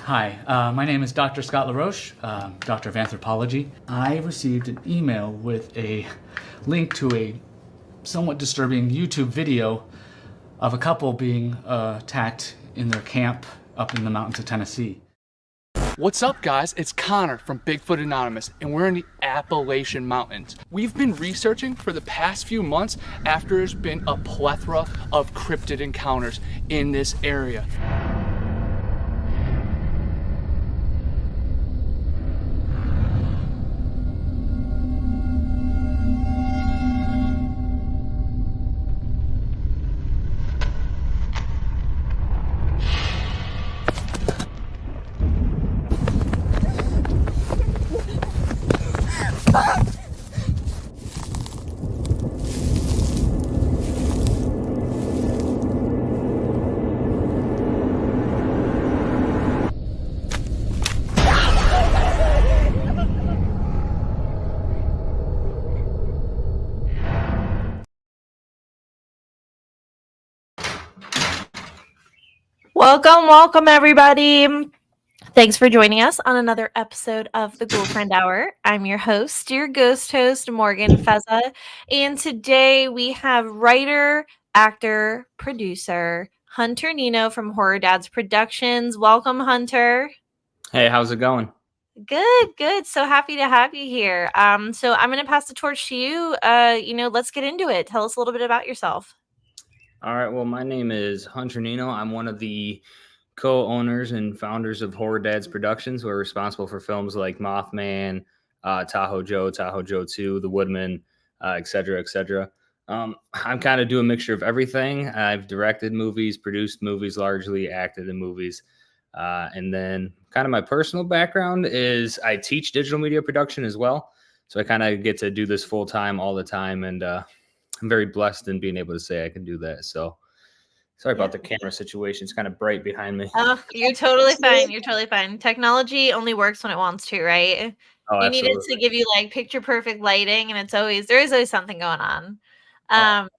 Hi, my name is Dr. Scott LaRoche, Doctor of Anthropology. I received an email with a link to a somewhat disturbing YouTube video of a couple being attacked in their camp up in the mountains of Tennessee. What's up, guys? It's Connor from Bigfoot Anonymous, and we're in the Appalachian Mountains. We've been researching for the past few months after there's been a plethora of cryptid encounters in this area. Welcome, everybody. Thanks for joining us on another episode of the Girlfriend Hour. I'm your host, your ghost host, Morgan Feza. And today we have writer, actor, producer, Hunter Nino from Horror Dads Productions. Welcome, Hunter. Hey, how's it going? Good. So happy to have you here. So I'm going to pass the torch to you. Let's get into it. Tell us a little bit about yourself. All right. Well, my name is Hunter Nino. I'm one of the co-owners and founders of Horror Dads Productions. We're responsible for films like Mothman, Tahoe Joe 2, The Woodman, et cetera, et cetera. I'm kind of do a mixture of everything. I've directed movies, produced movies, largely acted in movies. And then kind of my personal background is I teach digital media production as well. So I kind of get to do this full time all the time. And I'm very blessed in being able to say I can do that. So sorry about the camera situation. It's kind of bright behind me. Oh, you're totally fine. Technology only works when it wants to, right? Oh, you need it absolutely. to give you like picture perfect lighting, and there is always something going on.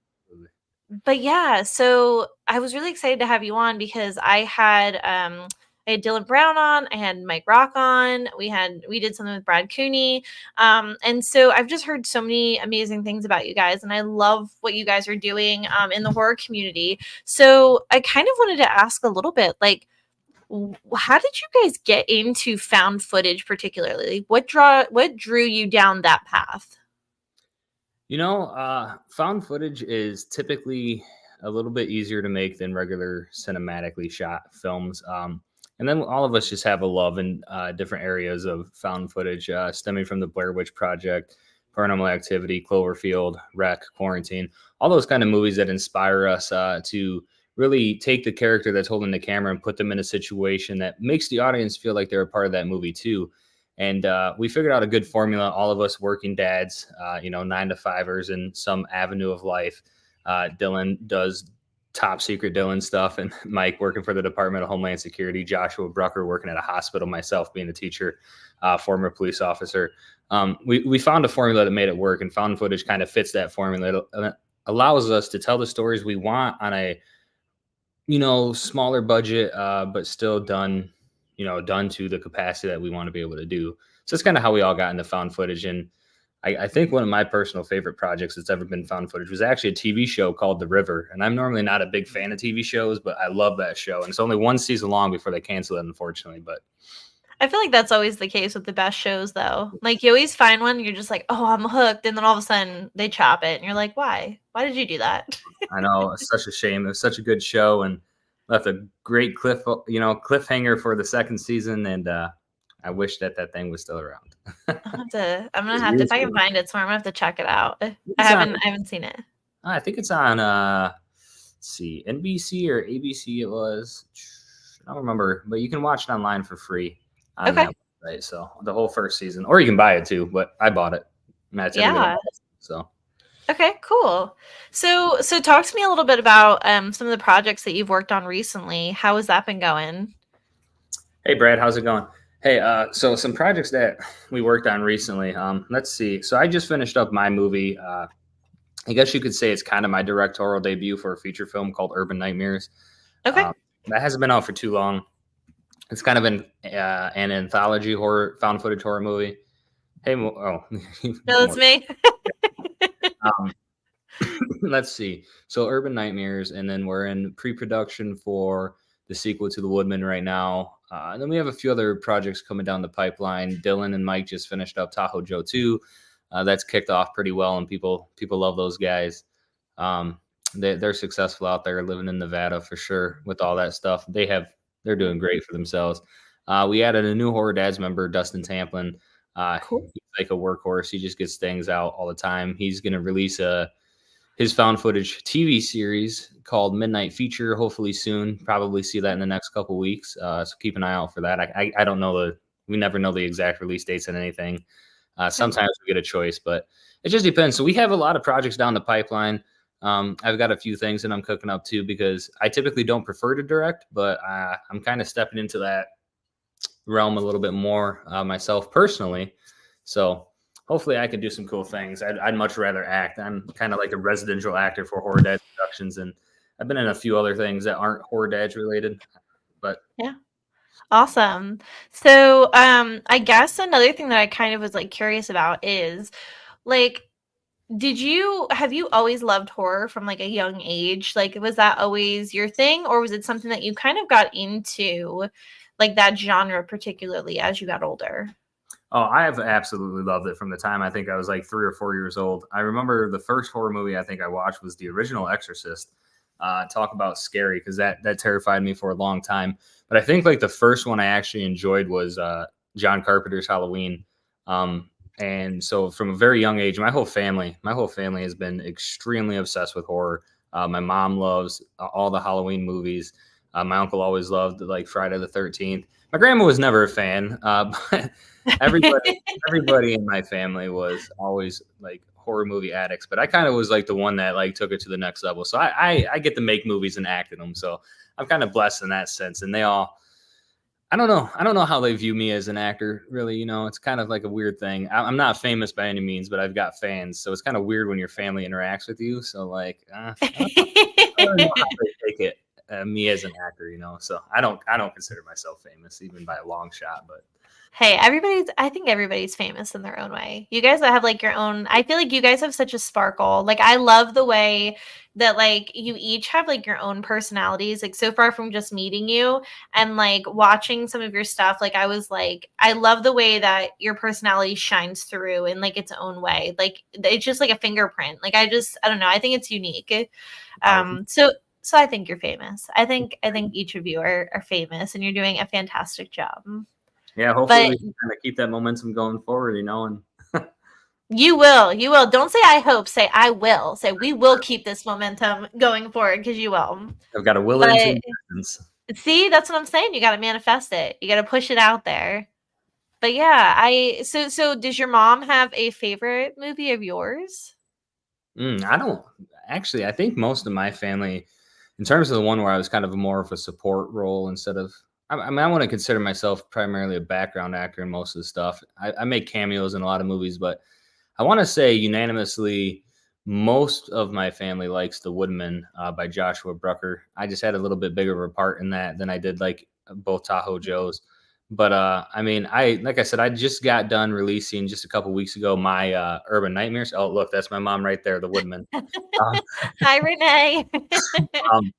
But yeah, so I was really excited to have you on because I had Dylan Brown on, I had Mike Rock on, we did something with Brad Cooney. And so I've just heard so many amazing things about you guys, and I love what you guys are doing in the horror community. So I kind of wanted to ask a little bit, like, how did you guys get into found footage particularly? What drew you down that path? Found footage is typically a little bit easier to make than regular cinematically shot films. And then all of us just have a love in different areas of found footage, stemming from the Blair Witch Project, Paranormal Activity, Cloverfield, Wreck, Quarantine, all those kind of movies that inspire us to really take the character that's holding the camera and put them in a situation that makes the audience feel like they're a part of that movie too. And we figured out a good formula, all of us working dads, 9-to-5ers in some avenue of life. Dylan does top secret Dylan stuff, and Mike working for the Department of Homeland Security, Joshua Brucker working at a hospital, myself being a teacher, former police officer. We found a formula that made it work, and found footage kind of fits that formula. It allows us to tell the stories we want on a, smaller budget, but still done to the capacity that we want to be able to do. So that's kind of how we all got into found footage. And I think one of my personal favorite projects that's ever been found footage was actually a TV show called The River. And I'm normally not a big fan of TV shows, but I love that show. And it's only one season long before they cancel it, unfortunately. But I feel like that's always the case with the best shows, though. Like, you always find one, you're just like, oh, I'm hooked. And then all of a sudden they chop it. And you're like, why? Why did you do that? I know, it's such a shame. It was such a good show and left a great cliffhanger for the second season. And I wish that thing was still around. I'm gonna have to, if I can find it somewhere, I'm gonna have to check it out. I haven't seen it. I think it's on let's see, NBC or ABC. It was, I don't remember, but you can watch it online for free on that website. So the whole first season, or you can buy it too, but I bought it. So okay, cool. So talk to me a little bit about some of the projects that you've worked on recently. How has that been going? Hey Brad, how's it going? Hey, so some projects that we worked on recently. Let's see. So I just finished up my movie. I guess you could say it's kind of my directorial debut for a feature film called Urban Nightmares. Okay. That hasn't been out for too long. It's kind of an anthology horror, found footage horror movie. Hey, No, that's me. um, let's see. So Urban Nightmares, and then we're in pre-production for the sequel to The Woodman right now. And then we have a few other projects coming down the pipeline. Dylan and Mike just finished up Tahoe Joe 2. That's kicked off pretty well, and people love those guys. Um, they're successful out there living in Nevada for sure with all that stuff. They're doing great for themselves. We added a new Horror Dads member, Dustin Tamplin. Cool. He's like a workhorse. He just gets things out all the time. He's going to release his found footage TV series called Midnight Feature, hopefully soon. Probably see that in the next couple weeks. So keep an eye out for that. I don't know we never know the exact release dates and anything. Sometimes we get a choice, but it just depends. So we have a lot of projects down the pipeline. I've got a few things that I'm cooking up too, because I typically don't prefer to direct, but I'm kind of stepping into that realm a little bit more myself personally. So hopefully I can do some cool things. I'd much rather act. I'm kind of like a residential actor for Horror Dads Productions, and I've been in a few other things that aren't Horror Dads related, but Yeah. Awesome. So, I guess another thing that I kind of was like curious about is like, have you always loved horror from like a young age? Like, was that always your thing, or was it something that you kind of got into, like that genre particularly as you got older? oh, I have absolutely loved it from the time I think I was like 3 or 4 years old. I remember the first horror movie I think I watched was the original Exorcist. Talk about scary, because that terrified me for a long time. But I think like the first one I actually enjoyed was John Carpenter's Halloween. And so from a very young age, my whole family has been extremely obsessed with horror. My mom loves all the Halloween movies. My uncle always loved like Friday the 13th. My grandma was never a fan, but everybody in my family was always like horror movie addicts. But I kind of was like the one that like took it to the next level. So I get to make movies and act in them. So I'm kind of blessed in that sense. And they all, I don't know how they view me as an actor, really. It's kind of like a weird thing. I'm not famous by any means, but I've got fans. So it's kind of weird when your family interacts with you. So like, I don't know how they take it, me as an actor. So I don't consider myself famous even by a long shot, but Hey, I think everybody's famous in their own way. You guys have like your own, I feel like you guys have such a sparkle. Like, I love the way that like you each have like your own personalities. Like, so far from just meeting you and like watching some of your stuff, like I was like, I love the way that your personality shines through in like its own way. Like, it's just like a fingerprint. Like, I don't know. I think it's unique. So I think you're famous. I think each of you are famous, and you're doing a fantastic job. yeah, hopefully But we can kind of keep that momentum going forward, and you will. You will. Don't say I hope. Say I will. Say we will keep this momentum going forward, because you will. I've got to will it But into existence. see, that's what I'm saying. You got to manifest it. You got to push it out there. But yeah, so does your mom have a favorite movie of yours? I don't actually. I think most of my family, in terms of the one where I was kind of more of a support role instead of, I mean, I want to consider myself primarily a background actor in most of the stuff. I make cameos in a lot of movies, but I want to say unanimously, most of my family likes The Woodman by Joshua Brucker. I just had a little bit bigger of a part in that than I did like both Tahoe Joes. But I mean, like I said, I just got done releasing just a couple weeks ago my Urban Nightmares. Oh, look, that's my mom right there, The Woodman. Um, Hi, Renee. um,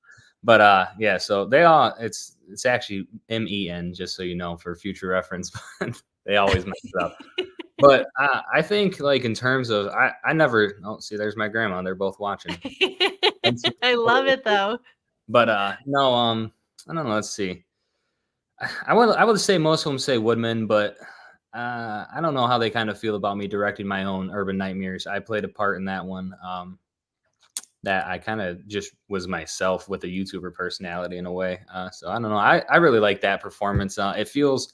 but yeah, so they all it's actually MEN, just so you know, for future reference. But they always mess it up. But I think like in terms of I never see there's my grandma. They're both watching. I love it though. But no, I don't know. Let's see. I would say most of them say Woodman, but I don't know how they kind of feel about me directing my own Urban Nightmares. I played a part in that one. That I kind of just was myself with a YouTuber personality in a way. So I don't know. I really like that performance. It feels,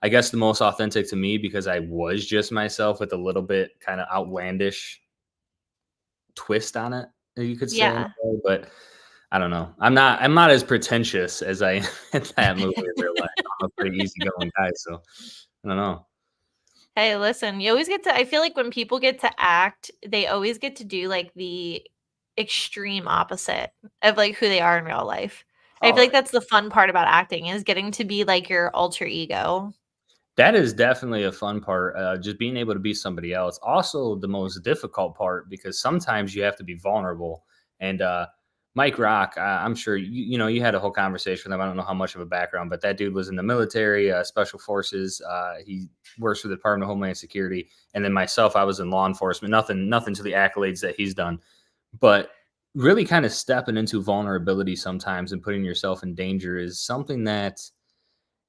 I guess, the most authentic to me because I was just myself with a little bit kind of outlandish twist on it, you could say. In Yeah. a way, but I don't know. I'm not as pretentious as I am in that movie in real life. I'm a pretty easygoing guy, so I don't know. Hey, listen, you always get to, I feel like when people get to act, they always get to do like the extreme opposite of like who they are in real life. I feel Oh, like that's the fun part about acting is getting to be like your alter ego. that is definitely a fun part, just being able to be somebody else. Also, the most difficult part because sometimes you have to be vulnerable. And Mike Rock, I'm sure you had a whole conversation with him. I don't know how much of a background, but that dude was in the military, special forces. He works for the Department of Homeland Security, and then myself, I was in law enforcement. Nothing to the accolades that he's done, but really kind of stepping into vulnerability sometimes and putting yourself in danger is something that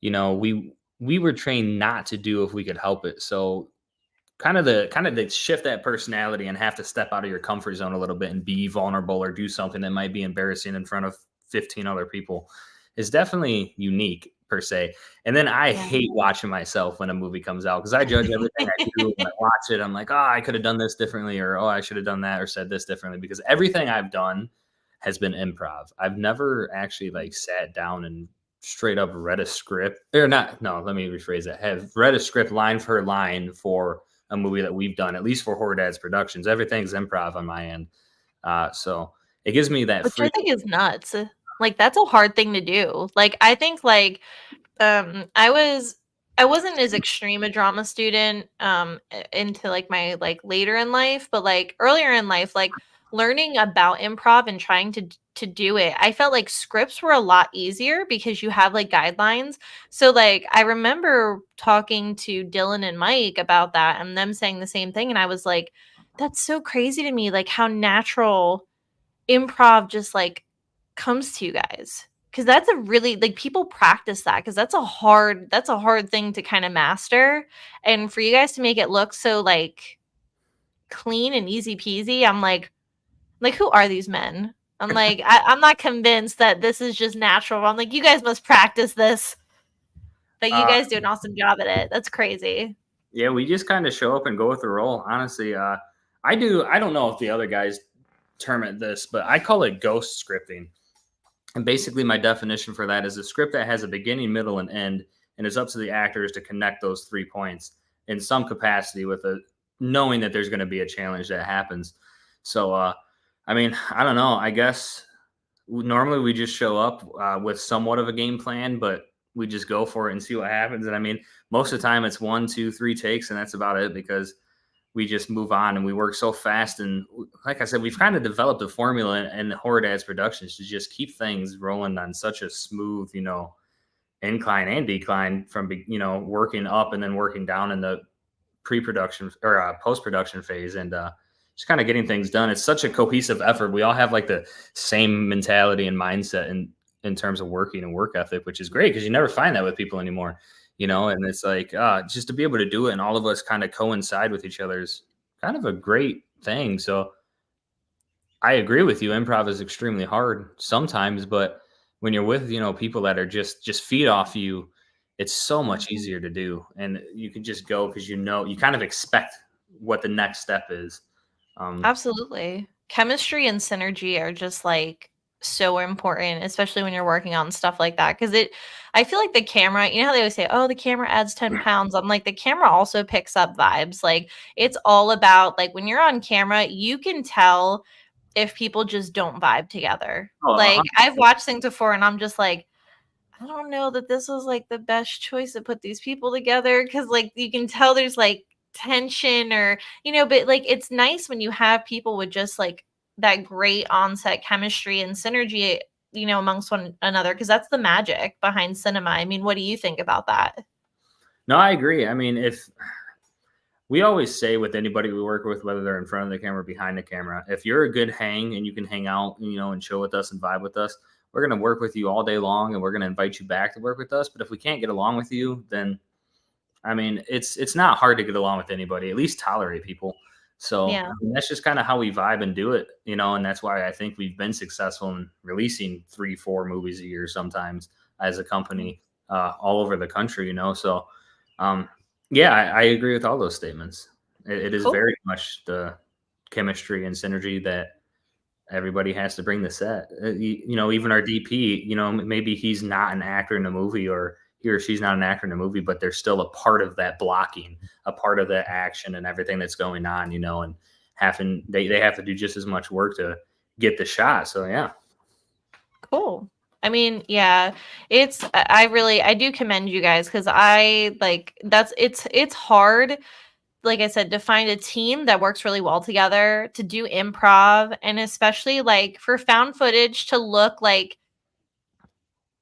we were trained not to do if we could help it. So kind of the shift that personality and have to step out of your comfort zone a little bit and be vulnerable or do something that might be embarrassing in front of 15 other people is definitely unique per se. And then I Yeah. hate watching myself when a movie comes out because I judge everything I do when I watch it. I'm like, oh, I could have done this differently, or oh, I should have done that or said this differently, because everything I've done has been improv. I've never actually like sat down and straight up read a script, or not. No, let me rephrase that. Have read a script line for line for a movie that we've done, at least for Horror Dads Productions. Everything's improv on my end. So it gives me that Which I freedom. think is nuts. Like, that's a hard thing to do. Like, I think, like, I wasn't as extreme a drama student, into, like, my, like, later in life, but, like, earlier in life, like, learning about improv and trying to do it, I felt like scripts were a lot easier because you have, like, guidelines. So, like, I remember talking to Dylan and Mike about that and them saying the same thing, and I was like, "That's so crazy to me, like, how natural improv just, like, comes to you guys, because that's a really like, people practice that because that's a hard thing to kinda master, and for you guys to make it look so, like, clean and easy peasy, I'm like, "Who are these men?" I'm like, I'm not convinced that this is just natural. I'm like, "You guys must practice this." But you Uh, guys do an awesome job at it. That's crazy. yeah, we just kind of show up and go with the role. Honestly, I do. I don't know if the other guys term it this, but I call it ghost scripting. And basically, my definition for that is a script that has a beginning, middle, and end, and it's up to the actors to connect those 3 points in some capacity with a knowing that there's going to be a challenge that happens. So, I mean, I don't know. I guess normally we just show up with somewhat of a game plan, but we just go for it and see what happens. And I mean, most of the time it's 1, 2, 3 takes, and that's about it because we just move on and we work so fast. And like I said, we've kind of developed a formula in Horror Dads Productions to just keep things rolling on such a smooth, incline and decline from, working up and then working down in the pre-production or post-production phase. And just kind of getting things done. It's such a cohesive effort. We all have like the same mentality and mindset in terms of working and work ethic, which is great because you never find that with people anymore. And it's like just to be able to do it and all of us kind of coincide with each other is kind of a great thing. So I agree with you. Improv is extremely hard sometimes, but when you're with, people that are just feed off you, it's so much Mhm. easier to do. And you can just go because you kind of expect what the next step is. Um, Absolutely. Chemistry and synergy are just like so important, especially when you're working on stuff like that. Cause I feel like the camera, you know how they always say, oh, the camera adds 10 pounds. I'm like, the camera also picks up vibes. Like, it's all about, like, when you're on camera, you can tell if people just don't vibe together. oh, Like, I've watched things before and I'm just like, I don't know that this was, like, the best choice to put these people together because, like, you can tell there's, like, tension or, but, like, it's nice when you have people with just, like, that great on-set chemistry and synergy, amongst one another because that's the magic behind cinema. I mean, what do you think about that? no, I agree. I mean, if we always say with anybody we work with, whether they're in front of the camera or behind the camera, if you're a good hang and you can hang out, and chill with us and vibe with us, we're going to work with you all day long and we're going to invite you back to work with us. But if we can't get along with you, then I mean, it's not hard to get along with anybody, at least tolerate people. So Yeah. I mean, that's just kind of how we vibe and do it, and that's why I think we've been successful in releasing 3, 4 movies a year sometimes as a company all over the country, So um, yeah, I agree with all those statements. It is Cool. very much the chemistry and synergy that everybody has to bring the set. Even our DP, maybe he's not an actor in the movie or he or she's not an actor in the movie, but they're still a part of that blocking, a part of the action and everything that's going on, and they have to do just as much work to get the shot. So yeah. Cool. I mean, yeah, I do commend you guys because I like it's hard, like I said, to find a team that works really well together to do improv, and especially like for found footage to look like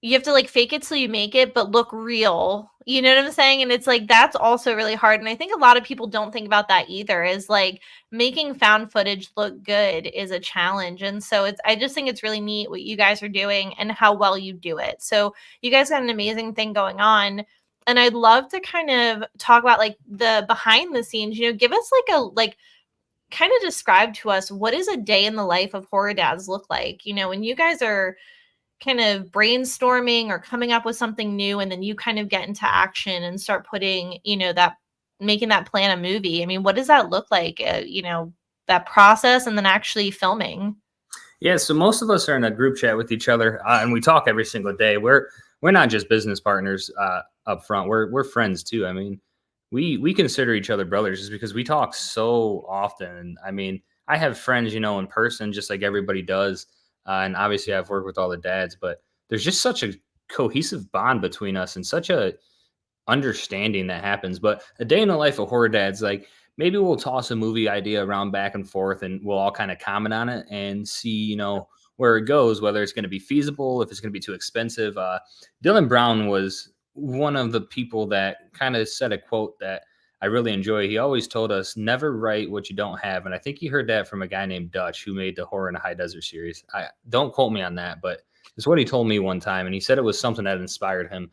you have to like fake it till you make it, but look real. You know what I'm saying? And it's like that's also really hard. And I think a lot of people don't think about that either, is like making found footage look good is a challenge. And so I just think it's really neat what you guys are doing and how well you do it. So you guys got an amazing thing going on. And I'd love to kind of talk about like the behind the scenes, give us like kind of describe to us what does a day in the life of horror dads look like? When you guys are kind of brainstorming or coming up with something new, and then you kind of get into action and start putting, that making that plan a movie. I mean, what does that look like? That process and then actually filming. Yeah, so most of us are in a group chat with each other, and we talk every single day. We're not just business partners up front. We're friends too. I mean, we consider each other brothers just because we talk so often. I mean, I have friends, in person, just like everybody does, and obviously I've worked with all the dads, but there's just such a cohesive bond between us and such a understanding that happens. But a day in the life of horror dads, like maybe we'll toss a movie idea around back and forth and we'll all kind of comment on it and see, where it goes, whether it's going to be feasible, if it's going to be too expensive. Dylan Brown was one of the people that kind of said a quote that I really enjoy. He always told us, never write what you don't have. And I think he heard that from a guy named Dutch who made the Horror in the High Desert series. Don't quote me on that, but it's what he told me one time. And he said it was something that inspired him.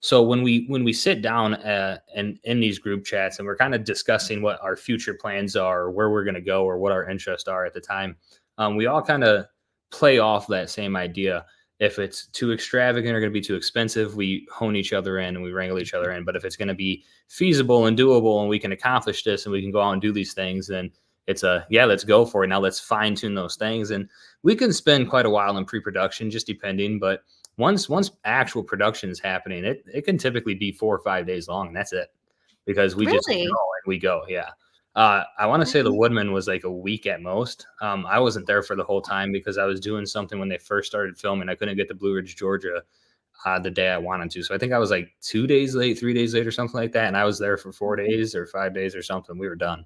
So when we sit down and in these group chats and we're kind of discussing what our future plans are, or where we're going to go, or what our interests are at the time, we all kind of play off that same idea. If it's too extravagant or going to be too expensive, we hone each other in and we wrangle each other in. But if it's going to be feasible and doable and we can accomplish this and we can go out and do these things, then it's let's go for it. Now let's fine tune those things. And we can spend quite a while in pre-production, just depending, but once actual production is happening, it can typically be 4 or 5 days long, and that's it, because we just go Really? and we go. Yeah. I want to say the Woodman was like a week at most. I wasn't there for the whole time because I was doing something when they first started filming. I couldn't get to Blue Ridge, Georgia, the day I wanted to. So I think I was like 2 days late, 3 days late or something like that. And I was there for 4 days or 5 days or something. We were done.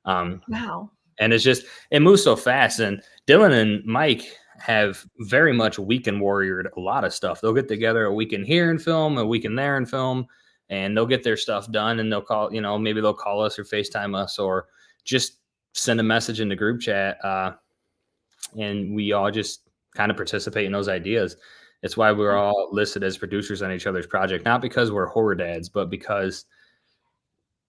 Wow. And it moves so fast. And Dylan and Mike have very much weekend warriored a lot of stuff. They'll get together a weekend here and film, a weekend there and film, and they'll get their stuff done. And they'll call, maybe they'll call us or FaceTime us or just send a message in the group chat. And we all just kind of participate in those ideas. It's why we're all listed as producers on each other's project, not because we're horror dads, but because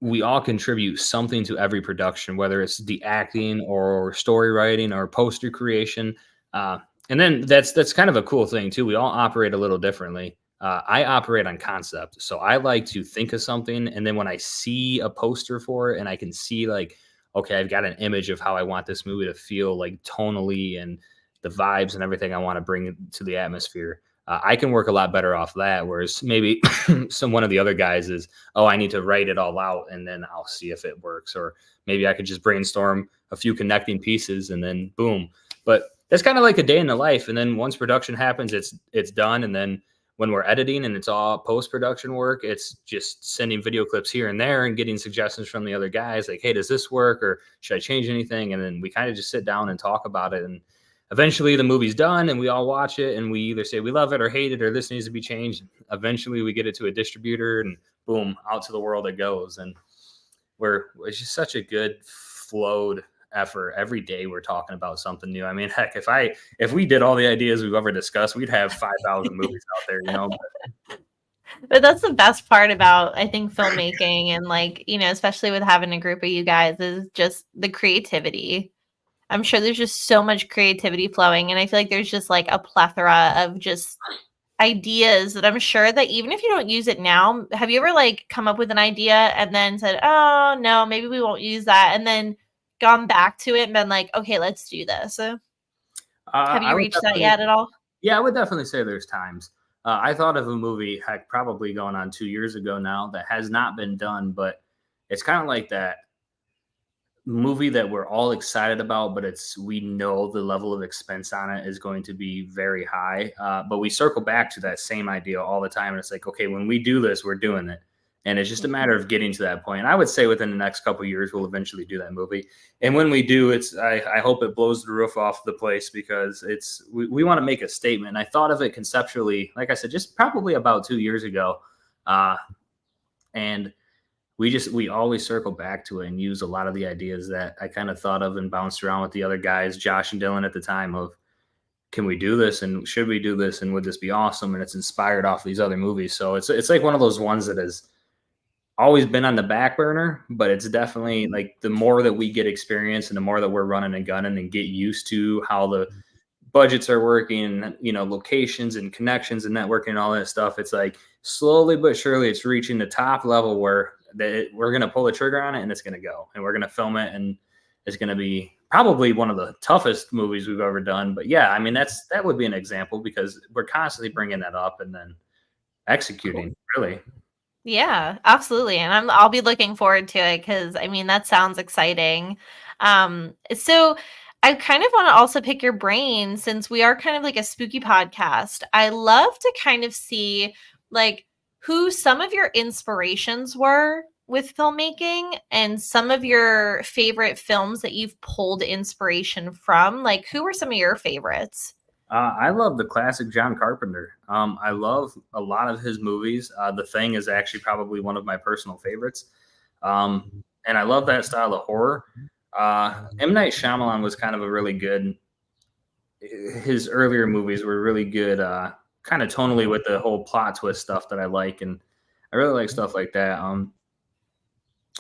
we all contribute something to every production, whether it's the acting or story writing or poster creation. And then that's kind of a cool thing too. We all operate a little differently. I operate on concept. So I like to think of something. And then when I see a poster for it and I can see like, okay, I've got an image of how I want this movie to feel like tonally and the vibes and everything I want to bring to the atmosphere. I can work a lot better off that. Whereas maybe one of the other guys is, oh, I need to write it all out and then I'll see if it works. Or maybe I could just brainstorm a few connecting pieces and then boom. But that's kind of like a day in the life. And then once production happens, it's done. And then when we're editing and it's all post-production work, it's just sending video clips here and there and getting suggestions from the other guys like, hey, does this work? Or should I change anything? And then we kind of just sit down and talk about it. And eventually the movie's done and we all watch it and we either say we love it or hate it or this needs to be changed. Eventually we get it to a distributor and boom, out to the world it goes. And it's just such a good flowed effort. Every day we're talking about something new. I mean, heck, if we did all the ideas we've ever discussed, we'd have 5,000 movies out there, But that's the best part about, I think, filmmaking and like, especially with having a group of you guys, is just the creativity. I'm sure there's just so much creativity flowing. And I feel like there's just like a plethora of just ideas that I'm sure that even if you don't use it now, have you ever like come up with an idea and then said, oh no, maybe we won't use that, and then gone back to it and been like, okay, let's do this? Have you reached that yet at all? Yeah, I would definitely say there's times. I thought of a movie, heck, probably going on 2 years ago now, that has not been done, but it's kind of like that movie that we're all excited about, but we know the level of expense on it is going to be very high. But we circle back to that same idea all the time. And it's like, okay, when we do this, we're doing it. And it's just a matter of getting to that point. And I would say within the next couple of years, we'll eventually do that movie. And when we do, I hope it blows the roof off the place, because we want to make a statement. And I thought of it conceptually, like I said, just probably about 2 years ago. And we always circle back to it and use a lot of the ideas that I kind of thought of and bounced around with the other guys, Josh and Dylan at the time, of, can we do this, and should we do this, and would this be awesome? And it's inspired off these other movies. So it's like one of those ones that has always been on the back burner, but it's definitely like, the more that we get experience and the more that we're running and gunning and get used to how the budgets are working, and, locations and connections and networking and all that stuff, it's like slowly but surely it's reaching the top level where we're going to pull the trigger on it, and it's going to go, and we're going to film it, and it's going to be probably one of the toughest movies we've ever done. But yeah, I mean, that would be an example, because we're constantly bringing that up and then executing. Cool. Really. Yeah, absolutely. And I'll be looking forward to it, because I mean, that sounds exciting. So I kind of want to also pick your brain, since we are kind of like a spooky podcast. I love to kind of see like who some of your inspirations were with filmmaking, and some of your favorite films that you've pulled inspiration from. Like, who were some of your favorites? I love the classic John Carpenter. I love a lot of his movies. The Thing is actually probably one of my personal favorites. And I love that style of horror. M. Night Shyamalan was kind of a really good, his earlier movies were really good, kind of tonally with the whole plot twist stuff that I like. And I really like stuff like that.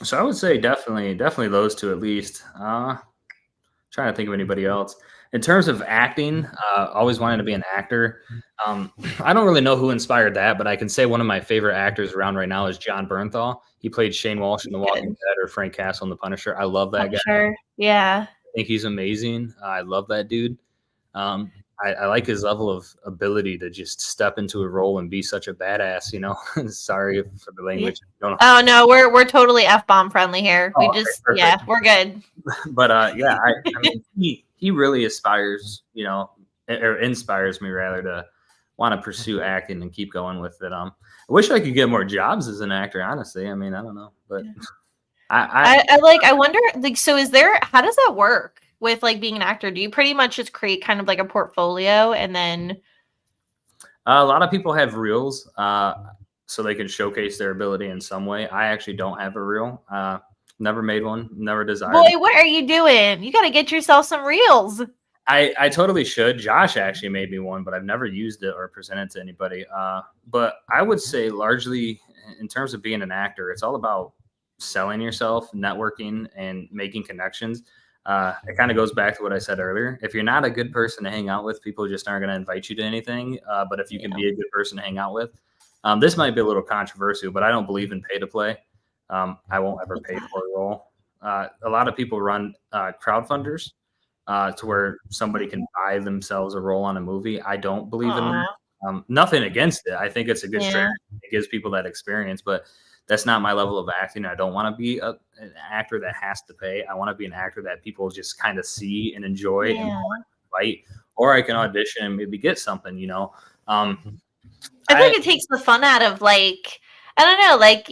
So I would say definitely those two at least. Trying to think of anybody else. In terms of acting, always wanted to be an actor. I don't really know who inspired that, but I can say one of my favorite actors around right now is John Bernthal. He played Shane Walsh in The Walking Dead, or Frank Castle in The Punisher. I love that guy. Sure. Yeah. I think he's amazing. I love that dude. I like his level of ability to just step into a role and be such a badass, Sorry for the language. Oh no, we're totally F-bomb friendly here. Oh, yeah, we're good. But yeah, I mean, he really inspires me rather, to want to pursue acting and keep going with it. I wish I could get more jobs as an actor, honestly. I mean, I don't know, but I wonder, like, so how does that work with like being an actor? Do you pretty much just create kind of like a portfolio, and then a lot of people have reels, so they can showcase their ability in some way. I actually don't have a reel. Never made one, never desired. Boy, what are you doing? You got to get yourself some reels. I totally should. Josh actually made me one, but I've never used it or presented to anybody. But I would say largely in terms of being an actor, it's all about selling yourself, networking, and making connections. It kind of goes back to what I said earlier. If you're not a good person to hang out with, people just aren't going to invite you to anything. But if you can be a good person to hang out with, this might be a little controversial, but I don't believe in pay to play. I won't ever pay for a role. A lot of people run crowdfunders to where somebody can buy themselves a role on a movie. I don't believe in that. Nothing against it. I think it's a good strategy. It gives people that experience, but that's not my level of acting. I don't want to be an actor that has to pay. I want to be an actor that people just kind of see and enjoy and fight, or I can audition and maybe get something, I think it takes the fun out of, like, I don't know, like,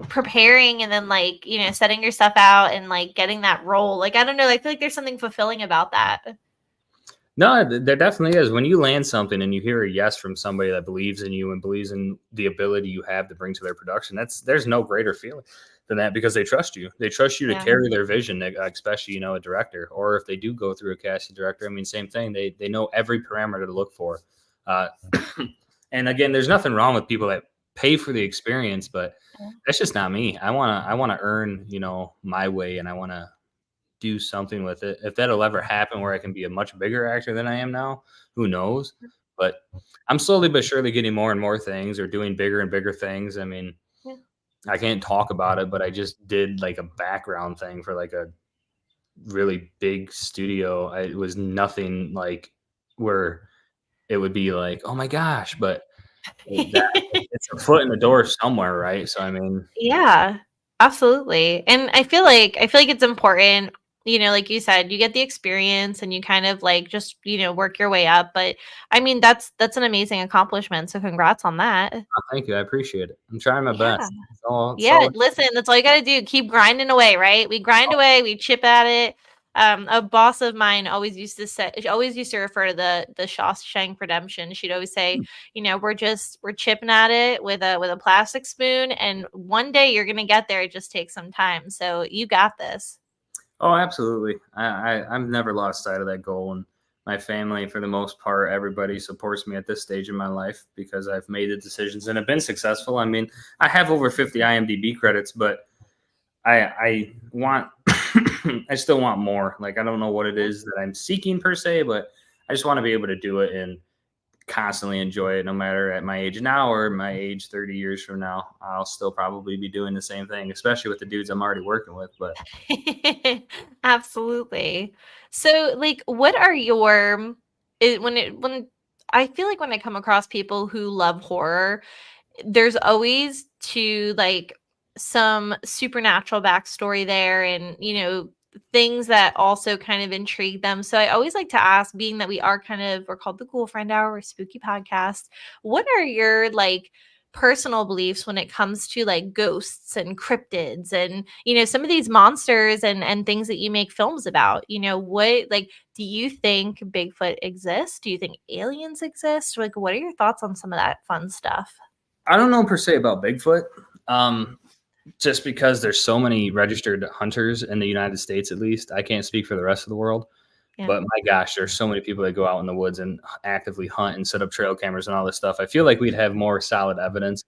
preparing and then, like, setting your stuff out and, like, getting that role. Like, I don't know. I feel like there's something fulfilling about that. No, there definitely is. When you land something and you hear a yes from somebody that believes in you and believes in the ability you have to bring to their production, there's no greater feeling than that, because they trust you. They trust you to carry their vision, especially, a director. Or if they do go through a casting director, I mean, same thing. They know every parameter to look for. And again, there's nothing wrong with people that pay for the experience, but that's just not me. I want to earn, my way, and I want to do something with it. If that'll ever happen where I can be a much bigger actor than I am now, who knows? But I'm slowly but surely getting more and more things, or doing bigger and bigger things. I mean, I can't talk about it, but I just did like a background thing for like a really big studio. It was nothing like where it would be like, oh my gosh, but it's a foot in the door somewhere, right? So I mean, yeah. Absolutely. And I feel like it's important, like you said, you get the experience and you kind of like just, work your way up. But I mean, that's an amazing accomplishment. So congrats on that. Oh, thank you. I appreciate it. I'm trying my Yeah. best. So, Yeah, so listen, that's all you gotta do. Keep grinding away, right? We grind away, we chip at it. A boss of mine always used to say, she always used to refer to the Shawshank Redemption. She'd always say, we're chipping at it with a plastic spoon, and one day you're gonna get there. It just takes some time. So you got this. Oh, absolutely. I've never lost sight of that goal, and my family, for the most part, everybody supports me at this stage in my life because I've made the decisions and have been successful. I mean, I have over 50 IMDb credits, but I want, I still want more. Like, I don't know what it is that I'm seeking per se, but I just want to be able to do it and constantly enjoy it, no matter at my age now or my age 30 years from now. I'll still probably be doing the same thing, especially with the dudes I'm already working with. But Absolutely. So, like, what are your when I feel like when I come across people who love horror, there's always like some supernatural backstory there, and things that also kind of intrigue them. So I always like to ask, being that we're called the Ghoul Friend Hour or Spooky Podcast, what are your like personal beliefs when it comes to like ghosts and cryptids and some of these monsters and things that you make films about? What, like, do you think Bigfoot exists? Do you think aliens exist? Like, what are your thoughts on some of that fun stuff? I don't know per se about Bigfoot. Um, just because there's so many registered hunters in the United States, at least. I can't speak for the rest of the world. Yeah. But my gosh, there's so many people that go out in the woods and actively hunt and set up trail cameras and all this stuff. I feel like we'd have more solid evidence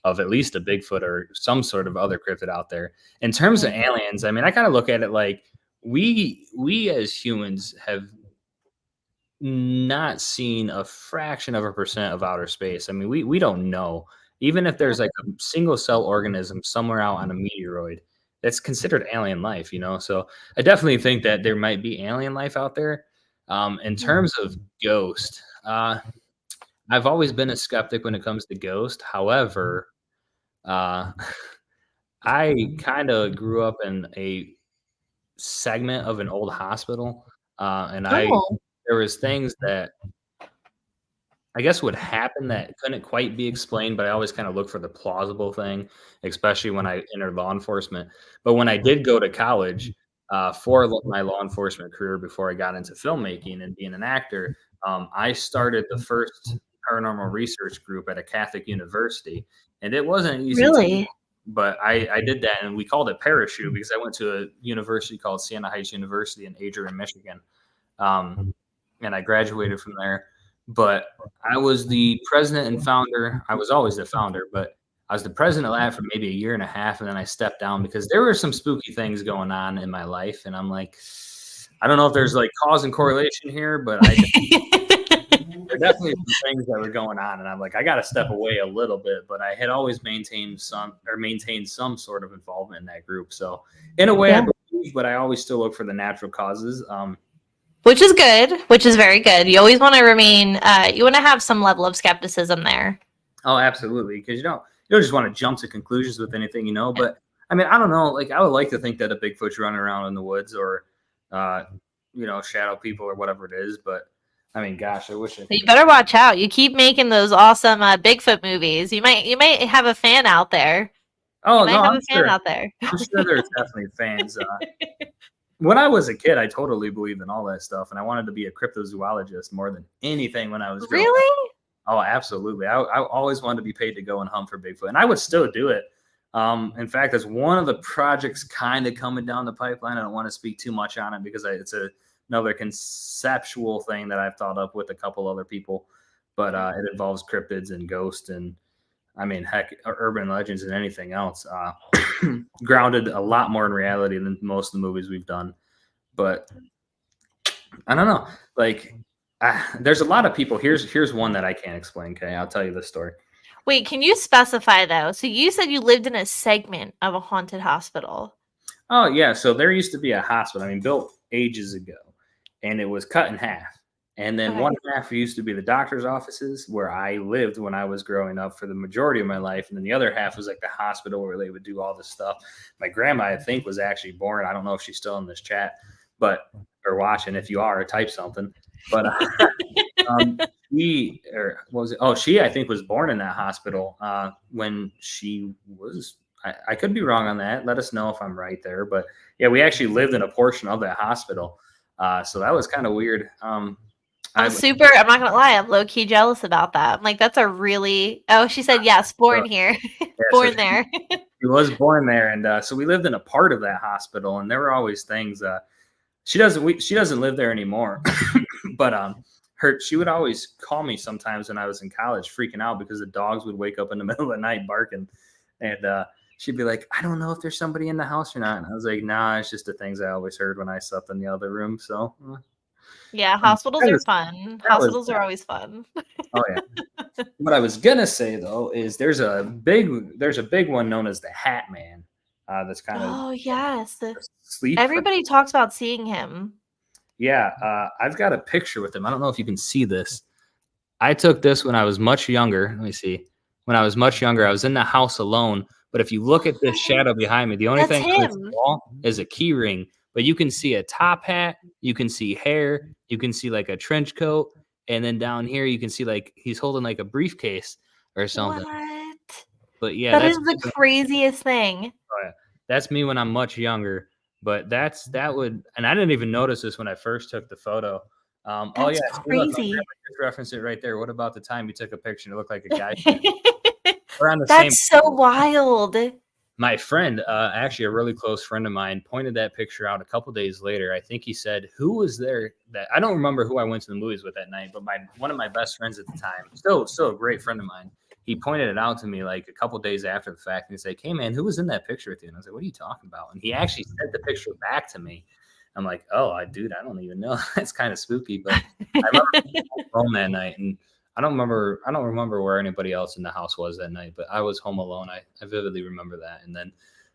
of at least a Bigfoot or some sort of other cryptid out there. In terms of aliens, I mean, I kind of look at it like we as humans have not seen a fraction of a percent of outer space. I mean, we don't know. Even if there's like a single cell organism somewhere out on a meteoroid, that's considered alien life, you know? So I definitely think that there might be alien life out there. In terms of ghost, I've always been a skeptic when it comes to ghost. However, uh, I kind of grew up in a segment of an old hospital, and Oh, there was things that I guess would happen that couldn't quite be explained, but I always kind of look for the plausible thing, especially when I entered law enforcement. But when I did go to college for my law enforcement career before I got into filmmaking and being an actor, I started the first paranormal research group at a Catholic university. And it wasn't easy to do, really? but I did that, and we called it Parachute because I went to a university called Siena Heights University in Adrian, Michigan. And I graduated from there. But I was the president and founder. I was always the founder, but I was the president of that for maybe a year and a half, and then I stepped down because there were some spooky things going on in my life, and I'm like, I don't know if there's like cause and correlation here, but there definitely some things that were going on, and I'm like, I got to step away a little bit. But I had always maintained some sort of involvement in that group. So in a way, I Yeah. believe, but I always still look for the natural causes. Which is good, which is very good. You always want to remain, you want to have some level of skepticism there. Oh, absolutely. Because you don't just want to jump to conclusions with anything, you know. But I mean, I don't know. Like, I would like to think that a Bigfoot's running around in the woods, or shadow people or whatever it is. But I mean, gosh, I wish I You could. better watch out. You keep making those awesome Bigfoot movies. You might have a fan out there. You Oh might no, have I'm a fan sure. out there. I'm sure there's definitely fans. When I was a kid, I totally believed in all that stuff, and I wanted to be a cryptozoologist more than anything when I was growing up. Really? Oh, absolutely. I always wanted to be paid to go and hunt for Bigfoot, and I would still do it. In fact, that's one of the projects kind of coming down the pipeline. I don't want to speak too much on it because it's another conceptual thing that I've thought up with a couple other people, but it involves cryptids and ghosts and, I mean, heck, urban legends and anything else. Grounded a lot more in reality than most of the movies we've done. But I don't know. Like, there's a lot of people. Here's one that I can't explain. Okay, I'll tell you this story. Wait, can you specify though? So you said you lived in a segment of a haunted hospital. Oh yeah, so there used to be a hospital. I mean, built ages ago, and it was cut in half. And then Okay. one half used to be the doctor's offices where I lived when I was growing up for the majority of my life. And then the other half was like the hospital where they would do all this stuff. My grandma, I think, was actually born. I don't know if she's still in this chat, but or watching. If you are, type something. But she, or what was it? Oh, she, I think, was born in that hospital when she was. I could be wrong on that. Let us know if I'm right there. But yeah, we actually lived in a portion of that hospital. So that was kind of weird. I'm not gonna lie, I'm low key jealous about that. I'm like, that's a really, oh, she said yes, born here, Yeah, so born there. she was born there, and so we lived in a part of that hospital, and there were always things. She doesn't live there anymore, but she would always call me sometimes when I was in college, freaking out because the dogs would wake up in the middle of the night barking, and she'd be like, "I don't know if there's somebody in the house or not." And I was like, "Nah, it's just the things I always heard when I slept in the other room." So Yeah, hospitals that are was, fun. that was Hospitals are always fun. oh yeah. What I was gonna say though is there's a big one known as the Hat Man. That's kind of Oh yes, sleep. everybody talks about seeing him. Yeah, I've got a picture with him. I don't know if you can see this. I took this when I was much younger. Let me see. When I was much younger, I was in the house alone. But if you look at this shadow behind me, the only That's thing on this him. wall is a key ring. But you can see a top hat, you can see hair, you can see like a trench coat, and then down here you can see like he's holding like a briefcase or something. What? But yeah, That is the craziest thing. oh, yeah. That's me when I'm much younger. But that would, and I didn't even notice this when I first took the photo. Oh That's yeah, see, look, crazy. just reference it right there. What about the time you took a picture and it looked like a guy? We're on the same. That's so wild. My friend, actually a really close friend of mine, pointed that picture out a couple days later. I think he said, "Who was there?" That I don't remember who I went to the movies with that night, but one of my best friends at the time, still a great friend of mine. He pointed it out to me like a couple days after the fact, and he's like, "Hey man, who was in that picture with you?" And I was like, "What are you talking about?" And he actually sent the picture back to me. I'm like, "Oh, dude, I don't even know." That's kind of spooky, but I remember being home that night, and I don't remember where anybody else in the house was that night, but I was home alone. I vividly remember that, and then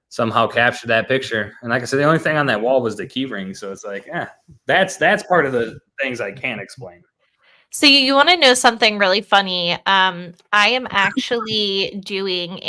somehow captured that picture. And like I said, the only thing on that wall was the key ring. So it's like, that's part of the things I can't explain. So you want to know something really funny? I am actually doing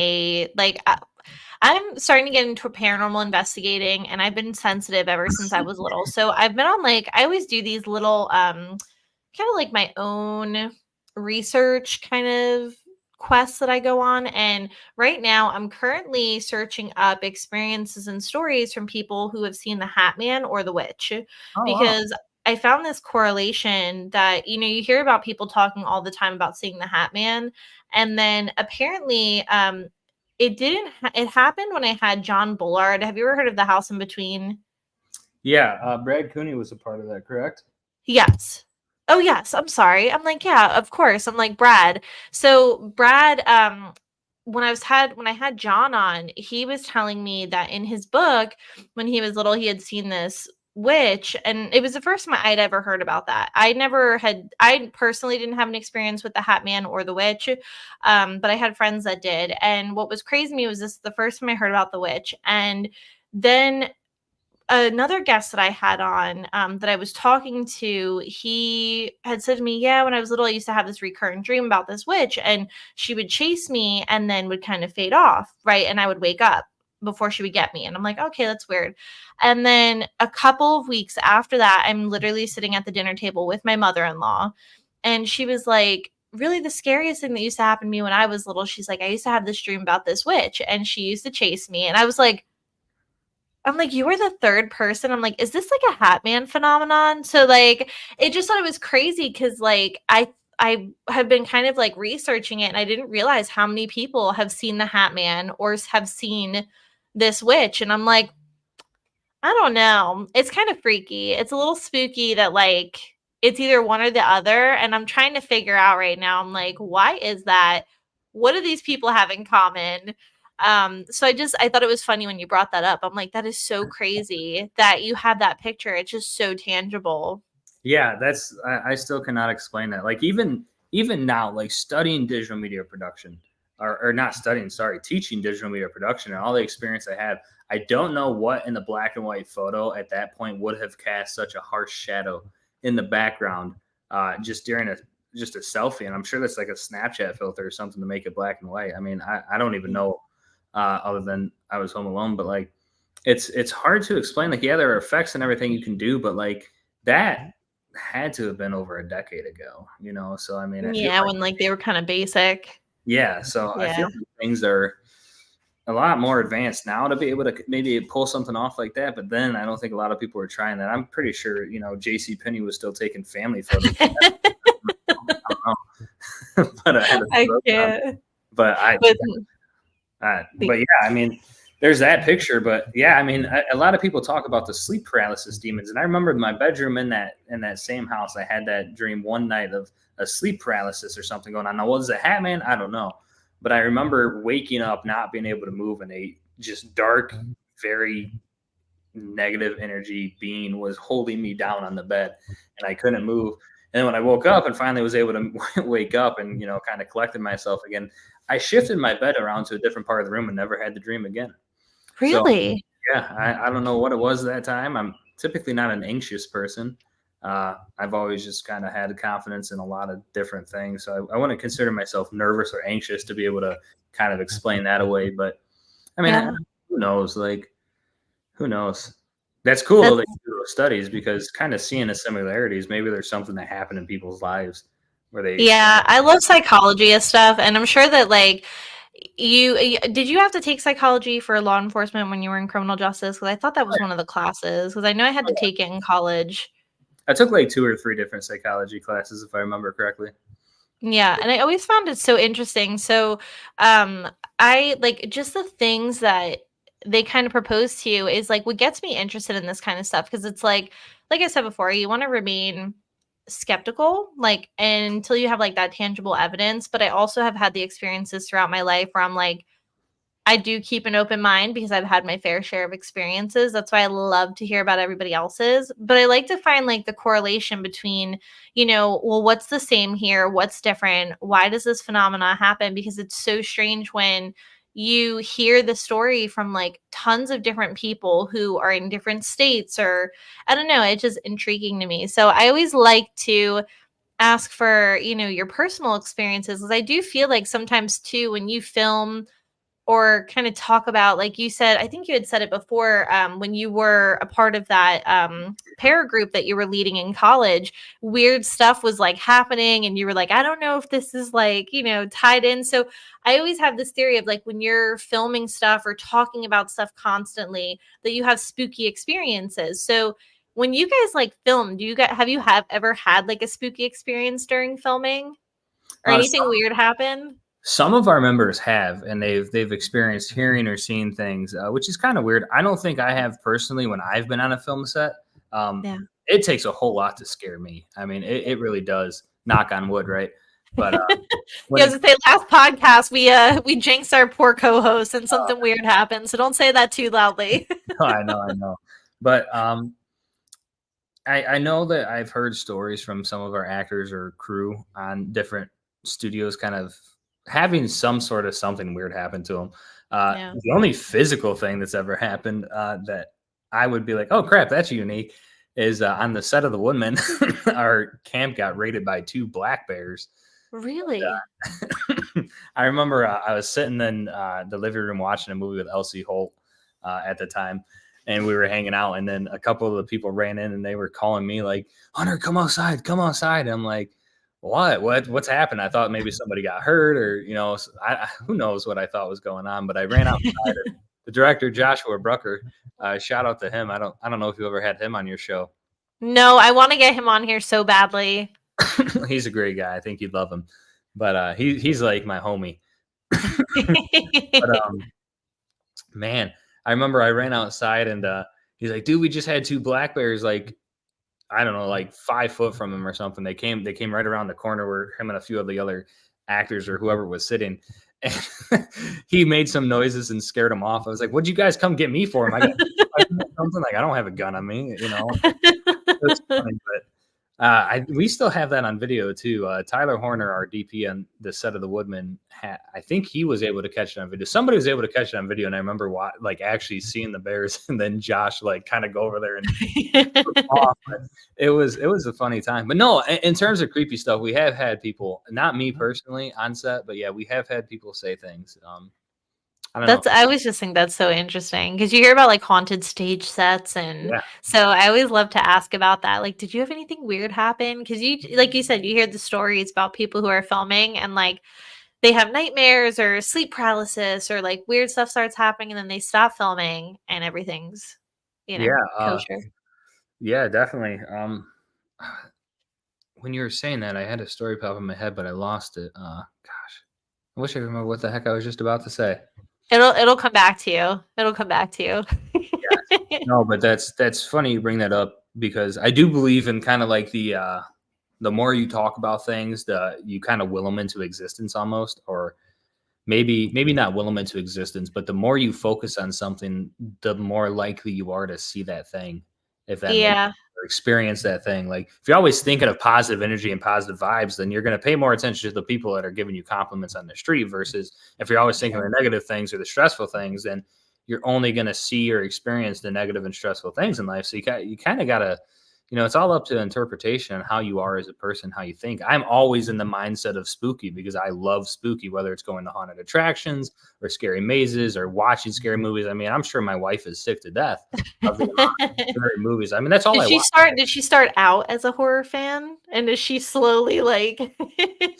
I'm starting to get into paranormal investigating, and I've been sensitive ever since I was little. So I've been on I always do these little kind of like my own research kind of quests that I go on. And right now I'm currently searching up experiences and stories from people who have seen the Hat Man or the Witch, Oh, wow. because I found this correlation that, you hear about people talking all the time about seeing the Hat Man. And then apparently, it happened when I had John Bullard. Have you ever heard of the House in Between? Yeah, Brad Cooney was a part of that, correct? Yes. Oh, yes. I'm sorry. I'm like, yeah, of course. I'm like, Brad. So Brad, when I had John on, he was telling me that in his book, when he was little, he had seen this witch, and it was the first time I'd ever heard about that. I personally didn't have an experience with the Hat Man or the witch, but I had friends that did. And what was crazy to me was this the first time I heard about the witch. And then another guest that I had on, that I was talking to, he had said to me, yeah, when I was little, I used to have this recurrent dream about this witch, and she would chase me and then would kind of fade off, right? And I would wake up before she would get me. And I'm like, okay, that's weird. And then a couple of weeks after that, I'm literally sitting at the dinner table with my mother-in-law, and she was like, really the scariest thing that used to happen to me when I was little, she's like, I used to have this dream about this witch, and she used to chase me. And I was like, I'm like, you were the third person. I'm like, is this like a Hat Man phenomenon? So it just thought it was crazy because I have been kind of like researching it, and I didn't realize how many people have seen the Hat Man or have seen this witch. And I'm like, I don't know. It's kind of freaky. It's a little spooky that it's either one or the other. And I'm trying to figure out right now. I'm like, why is that? What do these people have in common? So I thought it was funny when you brought that up. I'm like, that is so crazy that you have that picture. It's just so tangible. Yeah, I still cannot explain that. Like even now, like studying digital media production, or not studying, sorry, teaching digital media production and all the experience I have, I don't know what in the black and white photo at that point would have cast such a harsh shadow in the background just during just a selfie. And I'm sure that's like a Snapchat filter or something to make it black and white. I mean, I don't even know, other than I was home alone, but like, it's hard to explain. Like, yeah, there are effects and everything you can do, but like that had to have been over a decade ago, So I mean, I feel Yeah, like, when like they were kind of basic. yeah. So I feel Yeah. like things are a lot more advanced now to be able to maybe pull something off like that. But then I don't think a lot of people were trying that. I'm pretty sure, JC Penney was still taking family photos. I don't know. But I had to I throw it down. can't. But But but yeah, I mean, there's that picture. But yeah, I mean, a lot of people talk about the sleep paralysis demons, and I remember in my bedroom in that same house, I had that dream one night of a sleep paralysis or something going on. Now, what does it have, man? I don't know, but I remember waking up, not being able to move, and a just dark, very negative energy being was holding me down on the bed, and I couldn't move. And then when I woke up and finally was able to wake up and, kind of collected myself again, I shifted my bed around to a different part of the room and never had the dream again. So, really? yeah, I don't know what it was that time. I'm typically not an anxious person. I've always just kind of had confidence in a lot of different things. So I wouldn't consider myself nervous or anxious to be able to kind of explain that away. But I mean, Yeah. who knows? Like, who knows? That's cool though that you do those studies, because kind of seeing the similarities, maybe there's something that happened in people's lives where they Yeah, I love psychology and stuff, and I'm sure that like did you have to take psychology for law enforcement when you were in criminal justice? Because I thought that was one of the classes. Because I know I had to take it in college. I took like 2 or 3 different psychology classes, if I remember correctly. Yeah, and I always found it so interesting. So, I like just the things that they kind of propose to you is like what gets me interested in this kind of stuff because it's like I said before, you want to remain skeptical, like until you have like that tangible evidence. But I also have had the experiences throughout my life where I'm like, I do keep an open mind because I've had my fair share of experiences. That's why I love to hear about everybody else's. But I like to find like the correlation between, well, what's the same here? What's different? Why does this phenomena happen? Because it's so strange when you hear the story from like tons of different people who are in different states, or I don't know, it's just intriguing to me. So I always like to ask for, your personal experiences because I do feel like sometimes too when you film or kind of talk about, like you said, I think you had said it before, when you were a part of that para group that you were leading in college, weird stuff was like happening and you were like, I don't know if this is like, tied in. So I always have this theory of like when you're filming stuff or talking about stuff constantly that you have spooky experiences. So when you guys like film, have you ever had like a spooky experience during filming or anything weird happen? Some of our members have, and they've experienced hearing or seeing things, which is kind of weird. I don't think I have personally when I've been on a film set. Yeah. It takes a whole lot to scare me. I mean, it really does. Knock on wood, right? But Yeah, I was gonna say last podcast we jinxed our poor co-host and something weird happened. So don't say that too loudly. I know. But I know that I've heard stories from some of our actors or crew on different studios kind of having some sort of something weird happen to them. Yeah. The only physical thing that's ever happened that I would be like, oh crap, that's unique, is on the set of The Woodman, our camp got raided by 2 black bears. Really? I remember I was sitting in the living room watching a movie with Elsie Holt at the time, and we were hanging out, and then a couple of the people ran in and they were calling me like, Hunter, come outside. And I'm like, what's happened? I thought maybe somebody got hurt or, who knows what I thought was going on, but I ran outside. The director, Joshua Brucker, shout out to him. I don't know if you ever had him on your show. No, I want to get him on here so badly. He's a great guy. I think you'd love him, but he's like my homie. But man, I remember I ran outside and he's like, dude, we just had 2 black bears, like, I don't know, like 5 foot from him or something. They came right around the corner where him and a few of the other actors or whoever was sitting. And he made some noises and scared him off. I was like, what'd you guys come get me for? I got something like, I don't have a gun on me, It's funny, but We still have that on video too. Tyler Horner, our DP on the set of The Woodman, I think he was able to catch it on video. Somebody was able to catch it on video, and I remember like actually seeing the Bears, and then Josh like kind of go over there and off. It was a funny time. But no, in terms of creepy stuff, we have had people, not me personally on set, but yeah, we have had people say things. I don't know. I always just think that's so interesting because you hear about like haunted stage sets, and Yeah. so I always love to ask about that. Like, did you have anything weird happen? Because like you said, you hear the stories about people who are filming and like they have nightmares or sleep paralysis or like weird stuff starts happening and then they stop filming and everything's, Yeah. kosher. Yeah, definitely. When you were saying that, I had a story pop in my head, but I lost it. Gosh, I wish I remember what the heck I was just about to say. It'll come back to you. It'll come back to you. No, but that's funny you bring that up because I do believe in kind of like the more you talk about things, you kind of will them into existence almost, or maybe not will them into existence, but the more you focus on something, the more likely you are to see that thing, if that makes Yeah. sense, or experience that thing. Like if you're always thinking of positive energy and positive vibes, then you're going to pay more attention to the people that are giving you compliments on the street versus if you're always thinking of the negative things or the stressful things, then you're only going to see or experience the negative and stressful things in life. So you kind of got to, it's all up to interpretation on how you are as a person, how you think. I'm always in the mindset of spooky because I love spooky, whether it's going to haunted attractions or scary mazes or watching scary movies. I mean, I'm sure my wife is sick to death of the amount of scary movies. I mean, that's all I watch. Did she start out as a horror fan? And is she slowly like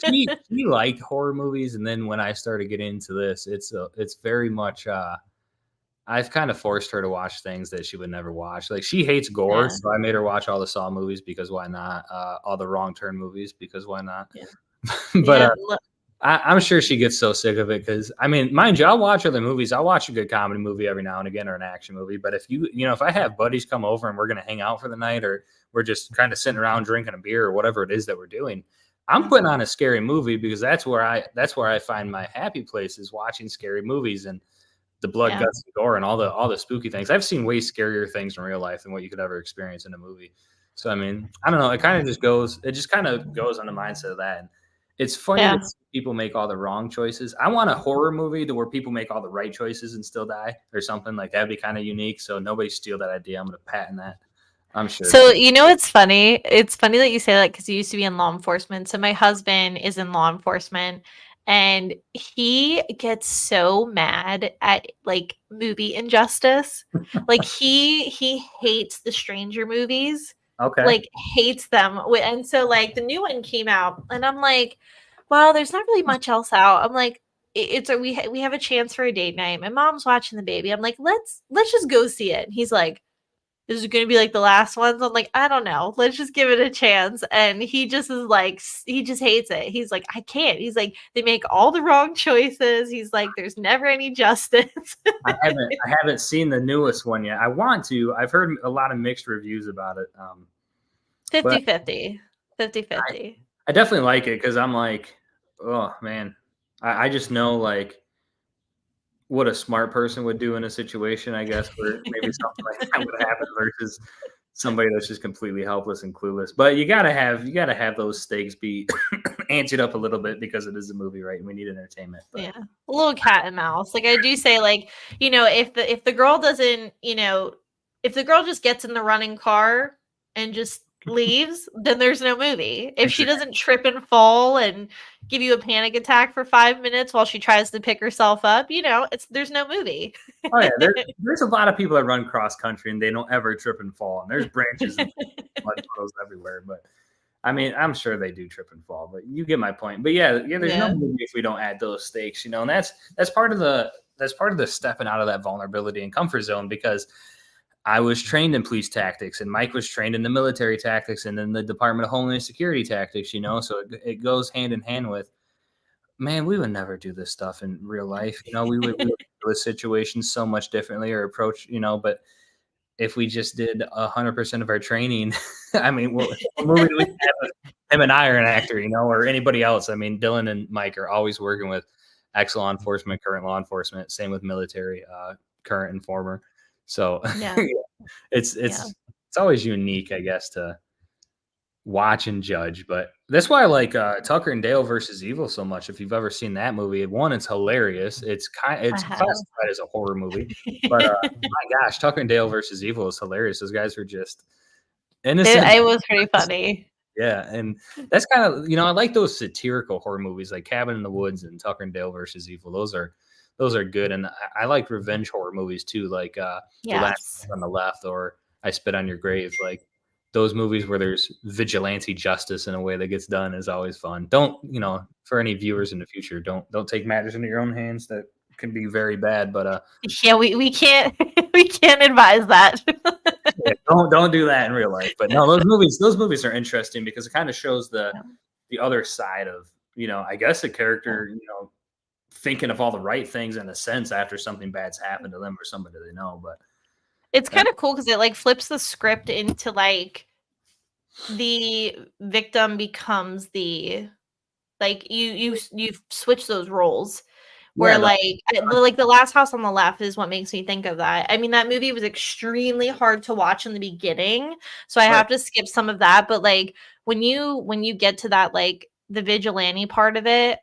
She liked horror movies, and then when I started getting into this, it's very much I've kind of forced her to watch things that she would never watch. Like she hates gore, Yeah. so I made her watch all the Saw movies because why not? All the Wrong Turn movies because why not? Yeah. But Yeah, I'm sure she gets so sick of it because I mean, mind you, I'll watch other movies. I'll watch a good comedy movie every now and again or an action movie. But if if I have buddies come over and we're gonna hang out for the night or we're just kind of sitting around drinking a beer or whatever it is that we're doing, I'm putting on a scary movie because that's where I find my happy place is watching scary movies and the blood, Yeah. guts, and gore, and all the spooky things. I've seen way scarier things in real life than what you could ever experience in a movie. So I mean, I don't know. It just kind of goes on the mindset of that. And it's funny Yeah. to see people make all the wrong choices. I want a horror movie to where people make all the right choices and still die, or something like that'd be kind of unique. So nobody steal that idea. I'm gonna patent that. I'm sure. So it's funny. It's funny that you say that because you used to be in law enforcement. So my husband is in law enforcement, and he gets so mad at like movie injustice. Like he hates the Stranger movies. Okay. Like hates them. And so like the new one came out, and I'm like, well, there's not really much else out. I'm like, we have a chance for a date night. My mom's watching the baby. I'm like, let's just go see it. And he's like, is it going to be like the last ones? I'm like, I don't know. Let's just give it a chance. And he just is like, he just hates it. He's like, I can't. He's like, they make all the wrong choices. He's like, there's never any justice. I haven't seen the newest one yet. I want to. I've heard a lot of mixed reviews about it. 50-50. 50-50. I definitely like it because I'm like, oh man, I just know like what a smart person would do in a situation, I guess, where maybe something like that would happen versus somebody that's just completely helpless and clueless. But you gotta have those stakes be amped up a little bit because it is a movie, right? And we need entertainment. But. Yeah, a little cat and mouse. Like I do say, like if the girl doesn't, if the girl just gets in the running car and just leaves, then there's no movie. If she doesn't trip and fall and give you a panic attack for 5 minutes while she tries to pick herself up, there's no movie. Oh yeah, there's a lot of people that run cross country and they don't ever trip and fall, and there's branches and mud puddles everywhere. But I mean, I'm sure they do trip and fall, but you get my point. But yeah, there's no movie if we don't add those stakes, and that's part of the stepping out of that vulnerability and comfort zone because I was trained in police tactics and Mike was trained in the military tactics and then the Department of Homeland Security tactics, so it goes hand in hand with, man, we would never do this stuff in real life. We would deal with situations so much differently or approach, but if we just did 100% of our training, I mean, what movie do we have? Him and I are an actor, or anybody else. I mean, Dylan and Mike are always working with ex-law enforcement, current law enforcement, same with military, current and former. So Yeah. it's always unique, I guess, to watch and judge. But that's why I like Tucker and Dale versus Evil so much. If you've ever seen that movie, one, it's hilarious. It's I have. classified as a horror movie, but my gosh, Tucker and Dale versus Evil is hilarious. Those guys were just innocent. It was pretty funny. Yeah, and that's kind of I like those satirical horror movies like Cabin in the Woods and Tucker and Dale versus Evil. Those are good, and I like revenge horror movies too, like The Last Yes. on the Left or I Spit on Your Grave. Like those movies where there's vigilante justice in a way that gets done is always fun. Don't for any viewers in the future, don't take matters into your own hands. That can be very bad, but Yeah, we can't we can't advise that. yeah, don't do that in real life. But no, those movies are interesting because it kind of shows the other side of I guess a character thinking of all the right things in a sense after something bad's happened to them or somebody they know. But It's kind of cool because it like flips the script into like the victim becomes the like you switch those roles. Where like the Last House on the Left is what makes me think of that. I mean, that movie was extremely hard to watch in the beginning, so I have to skip some of that. But like when you get to that like the vigilante part of it,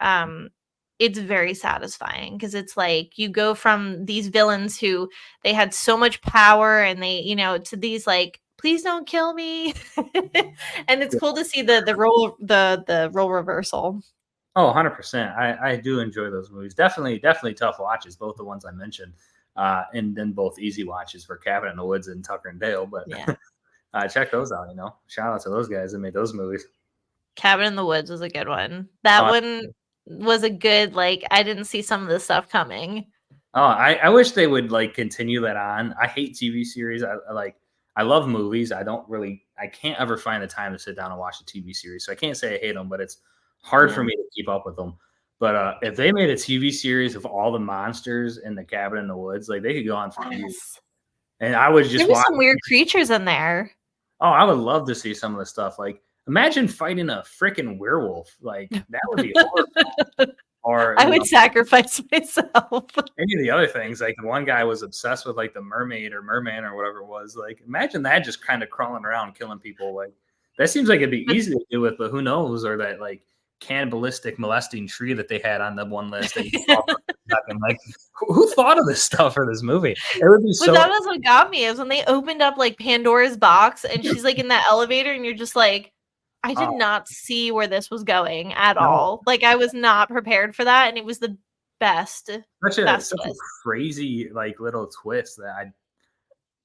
it's very satisfying because it's like you go from these villains who they had so much power and they to these like please don't kill me, and it's cool to see the role reversal. Oh, 100%. I do enjoy those movies. Definitely tough watches, both the ones I mentioned, and then both easy watches for Cabin in the Woods and Tucker and Dale. But check those out. Shout out to those guys that made those movies. Cabin in the Woods was a good one. That one was a good like I didn't see some of the stuff coming. Oh, I wish they would like continue that on. I hate TV series. I love movies. I can't ever find the time to sit down and watch a TV series. So I can't say I hate them, but it's hard for me to keep up with them. But if they made a TV series of all the monsters in the Cabin in the Woods, like they could go on for years. And I would just watch some weird creatures in there. Oh, I would love to see some of the stuff. Like imagine fighting a freaking werewolf. Like that would be horrible. Or I would sacrifice myself. Any of the other things, like the one guy was obsessed with like the mermaid or merman or whatever it was. Like imagine that just kind of crawling around killing people. Like that seems like it'd be easy to do with, but who knows? Or that like cannibalistic molesting tree that they had on the one list. Like who thought of this stuff for this movie? It would be so. That was what got me is when they opened up like Pandora's box and she's like in that elevator and you're just like, I did not see where this was going at all. Like I was not prepared for that, and it was the best. Such a crazy like little twist that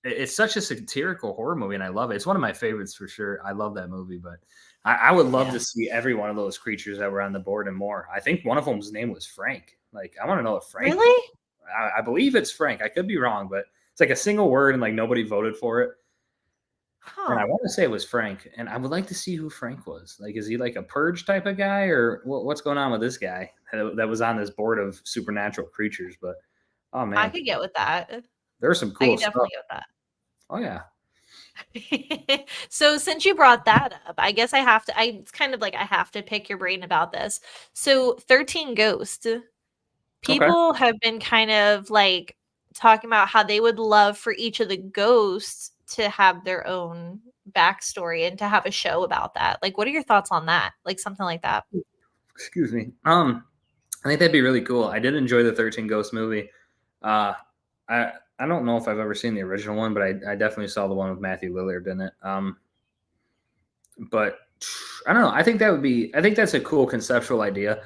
it's such a satirical horror movie, and I love it. It's one of my favorites for sure. I love that movie, but I would love to see every one of those creatures that were on the board and more. I think one of them's name was Frank. Like I want to know if Frank. Really? I believe it's Frank. I could be wrong, but it's like a single word, and like nobody voted for it. Huh. And I want to say it was Frank, and I would like to see who Frank was. Like, is he like a purge type of guy, or what's going on with this guy that was on this board of supernatural creatures? But oh man, I could get with that. There's some cool stuff. Definitely get with that. Oh yeah. So since you brought that up, I guess it's kind of like I have to pick your brain about this. So 13 Ghosts, people have been kind of like talking about how they would love for each of the ghosts to have their own backstory and to have a show about that. Like, what are your thoughts on that? Like something like that. Excuse me. I think that'd be really cool. I did enjoy the 13 Ghosts movie. I don't know if I've ever seen the original one, but I definitely saw the one with Matthew Lillard in it. But I don't know. I think that's a cool conceptual idea.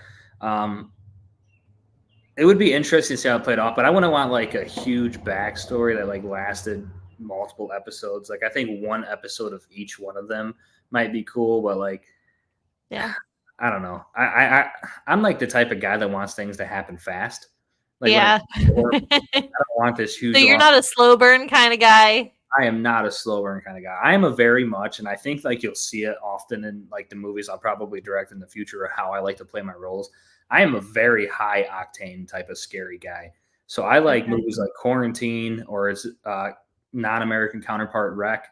It would be interesting to see how it played off, but I wouldn't want like a huge backstory that like lasted multiple episodes. Like I think one episode of each one of them might be cool, but like, yeah, I don't know. I'm like the type of guy that wants things to happen fast. Like yeah. I don't want this huge. So you're not a slow burn kind of guy. I am not a slow burn kind of guy. I am a very much, and I think like you'll see it often in like the movies I'll probably direct in the future or how I like to play my roles. I am a very high octane type of scary guy. So I like movies like Quarantine or its non-American counterpart Wreck,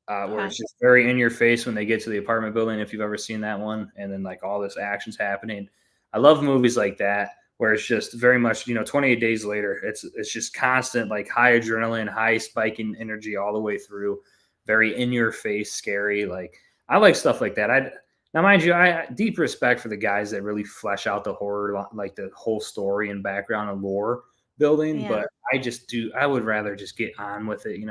where it's just very in your face when they get to the apartment building, if you've ever seen that one, and then like all this action's happening. I love movies like that where it's just very much, 28 days later, it's just constant, like high adrenaline, high spiking energy all the way through, very in your face, scary. Like I like stuff like that. Now, mind you, I deep respect for the guys that really flesh out the horror, like the whole story and background and lore building. Yeah. But I would rather just get on with it.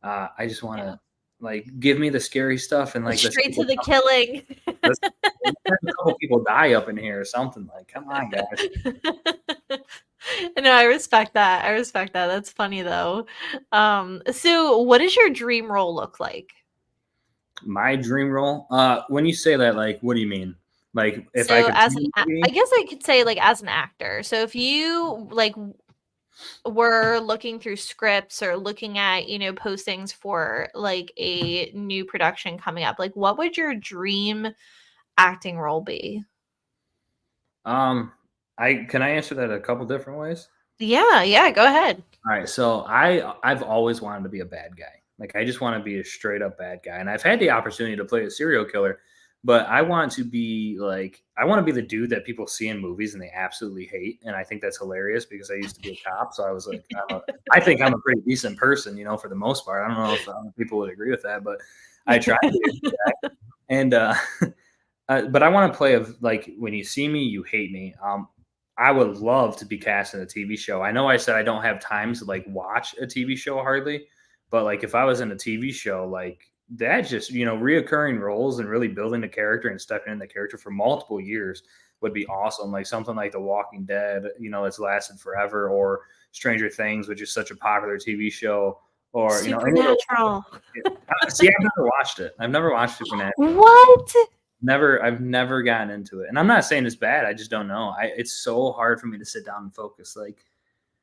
I just want Yeah. to like give me the scary stuff and like Straight to the killing. let's have a couple people die up in here or something. Like, come on, guys. No, I respect that. I respect that. That's funny though. So what does your dream role look like? My dream role. When you say that, like, what do you mean? Like, if I So could, I guess I could say like as an actor. So if you like were looking through scripts or looking at, postings for like a new production coming up, like what would your dream acting role be? can I answer that a couple different ways? Yeah, go ahead. All right, so I've always wanted to be a bad guy. Like I just want to be a straight up bad guy, and I've had the opportunity to play a serial killer, but I want to be the dude that people see in movies and they absolutely hate, and I think that's hilarious because I used to be a cop, so I was like, I think I'm a pretty decent person, for the most part. I don't know if people would agree with that, but I try to be a guy. And but I want to play like when you see me, you hate me. I would love to be cast in a TV show. I know I said I don't have time to like watch a TV show hardly, but like if I was in a TV show, like that just, reoccurring roles and really building the character and stepping in the character for multiple years would be awesome. Like something like The Walking Dead, it's lasted forever, or Stranger Things, which is such a popular TV show, or, Supernatural. See, I've never watched it. I've never watched Supernatural. What? I've never gotten into it, and I'm not saying it's bad. I just don't know. It's so hard for me to sit down and focus. Like,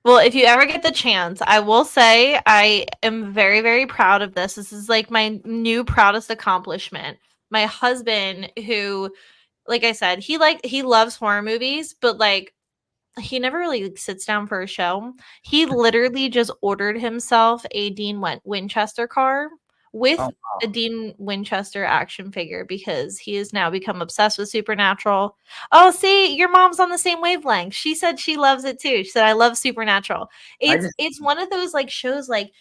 well, if you ever get the chance, I will say I am very, very proud of this. This is like my new proudest accomplishment. My husband, who, like I said, he loves horror movies, but like he never really like, sits down for a show. He literally just ordered himself a Dean Winchester car with oh, wow. a Dean Winchester action figure because he has now become obsessed with Supernatural. Oh, see, your mom's on the same wavelength. She said she loves it too. She said, I love Supernatural. It's one of those like shows like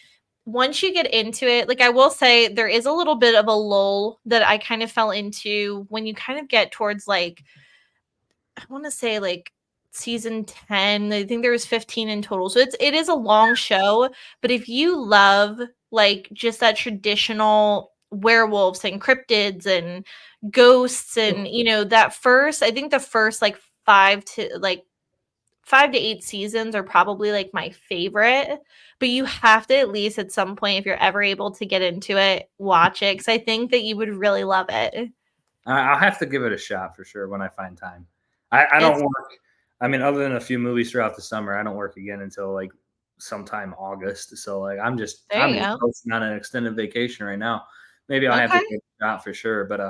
once you get into it, like I will say there is a little bit of a lull that I kind of fell into when you kind of get towards like I want to say like season 10. I think there was 15 in total. So it is a long show, but if you love like just that traditional werewolves and cryptids and ghosts and that first, I think the first like 5 to 8 seasons are probably like my favorite, but you have to at least at some point if you're ever able to get into it, watch it cuz I think that you would really love it. I'll have to give it a shot for sure when I find time. I don't work. I mean, other than a few movies throughout the summer, I don't work again until like sometime August. So like I'm just posting on an extended vacation right now. Maybe I'll have to give it a shot for sure. But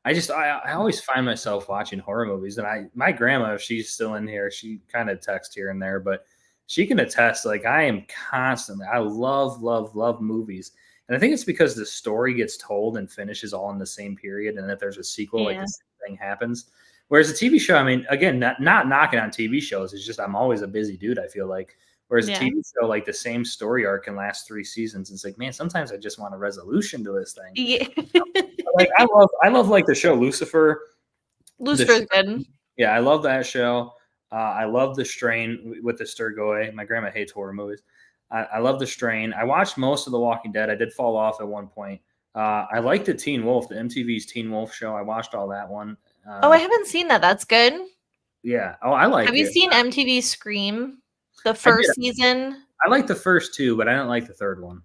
I always find myself watching horror movies, and my grandma, if she's still in here, she kind of texts here and there, but she can attest. Like I am constantly. I love movies. And I think it's because the story gets told and finishes all in the same period, and that there's a sequel, like the same thing happens. Whereas a TV show, I mean, again, not knocking on TV shows. It's just I'm always a busy dude, I feel like. Whereas a TV show, like the same story arc can last 3 seasons. It's like, man, sometimes I just want a resolution to this thing. Yeah. Like I love like the show Lucifer. Lucifer's good. Yeah, I love that show. I love The Strain with the Sturgoy. My grandma hates horror movies. I love The Strain. I watched most of The Walking Dead. I did fall off at one point. I liked the Teen Wolf, the MTV's Teen Wolf show. I watched all that one. I haven't seen that. That's good. Yeah. Oh, I like it. Have you seen MTV Scream? The first season? I like the first 2, but I didn't like the third one.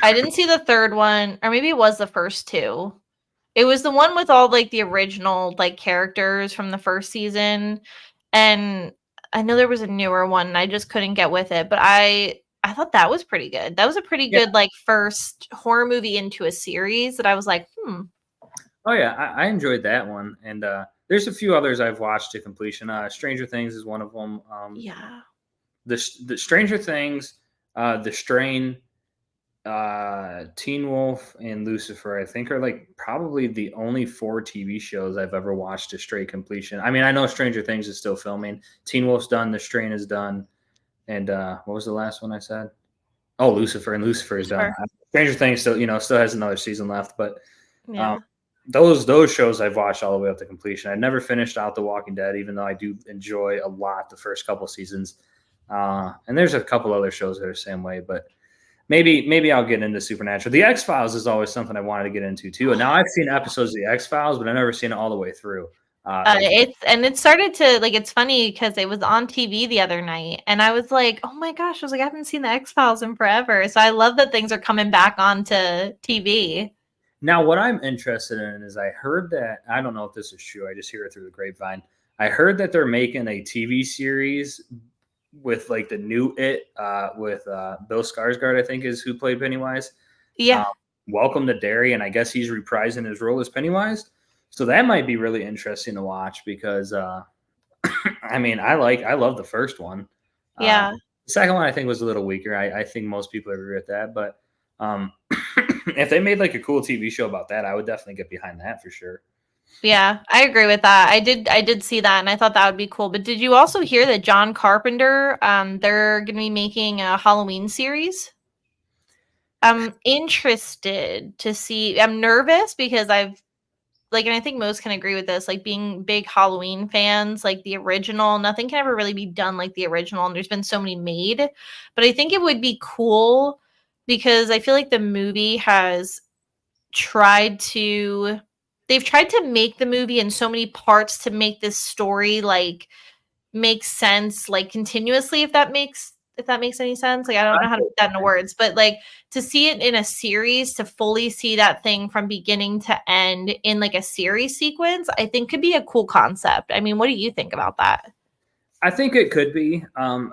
I didn't see the third one, or maybe it was the first 2. It was the one with all like the original like characters from the first season. And I know there was a newer one and I just couldn't get with it, but I thought that was pretty good. That was a pretty good like first horror movie into a series that I was like, Oh yeah, I enjoyed that one, and there's a few others I've watched to completion. Stranger Things is one of them. The Stranger Things, The Strain, Teen Wolf, and Lucifer, I think are like probably the only 4 TV shows I've ever watched to straight completion. I mean, I know Stranger Things is still filming. Teen Wolf's done. The Strain is done. And what was the last one I said? Oh, Lucifer, and Lucifer is done. Stranger Things still has another season left, but those shows I've watched all the way up to completion. I never finished out The Walking Dead, even though I do enjoy a lot the first couple seasons. And there's a couple other shows that are the same way, but maybe I'll get into Supernatural. The X-Files is always something I wanted to get into too. And now I've seen episodes of the X-Files, but I've never seen it all the way through. It started to like, it's funny because it was on TV the other night and I was like, oh my gosh, I was like, I haven't seen the X-Files in forever. So I love that things are coming back onto TV. Now, what I'm interested in is I heard that, I don't know if this is true, I just hear it through the grapevine. I heard that they're making a TV series with like the new It with Bill Skarsgård, I think is who played Pennywise. Yeah. Welcome to Derry, and I guess he's reprising his role as Pennywise. So that might be really interesting to watch because, I mean, I love the first one. Yeah. The second one I think was a little weaker. I think most people agree with that, but if they made like a cool TV show about that, I would definitely get behind that for sure. Yeah, I agree with that. I did see that and I thought that would be cool. But did you also hear that John Carpenter, they're going to be making a Halloween series? I'm interested to see. I'm nervous because I've like, and I think most can agree with this, like being big Halloween fans, like the original, nothing can ever really be done like the original. And there's been so many made, but I think it would be cool because I feel like the movie has they've tried to make the movie in so many parts to make this story like make sense like continuously, if that makes any sense. Like I don't know how to put that into words, but like to see it in a series, to fully see that thing from beginning to end in like a series sequence, I think could be a cool concept. I mean, what do you think about that? I think it could be.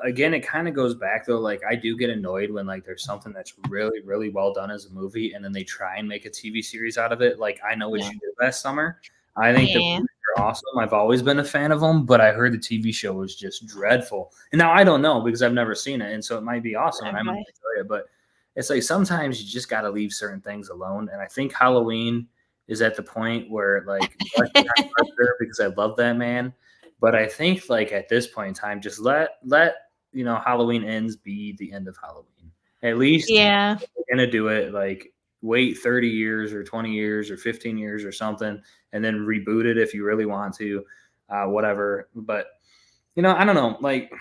Again, it kind of goes back though. Like I do get annoyed when like there's something that's really, really well done as a movie, and then they try and make a TV series out of it. Like I Know What You Did Last Summer. I think the movies are awesome. I've always been a fan of them, but I heard the TV show was just dreadful. And now I don't know because I've never seen it, and so it might be awesome and I might enjoy it. But it's like sometimes you just got to leave certain things alone. And I think Halloween is at the point where like because I love that man. But I think like at this point in time, just let Halloween Ends be the end of Halloween. At least Yeah. if we're gonna do it, like wait 30 years or 20 years or 15 years or something, and then reboot it if you really want to, whatever. But I don't know. Like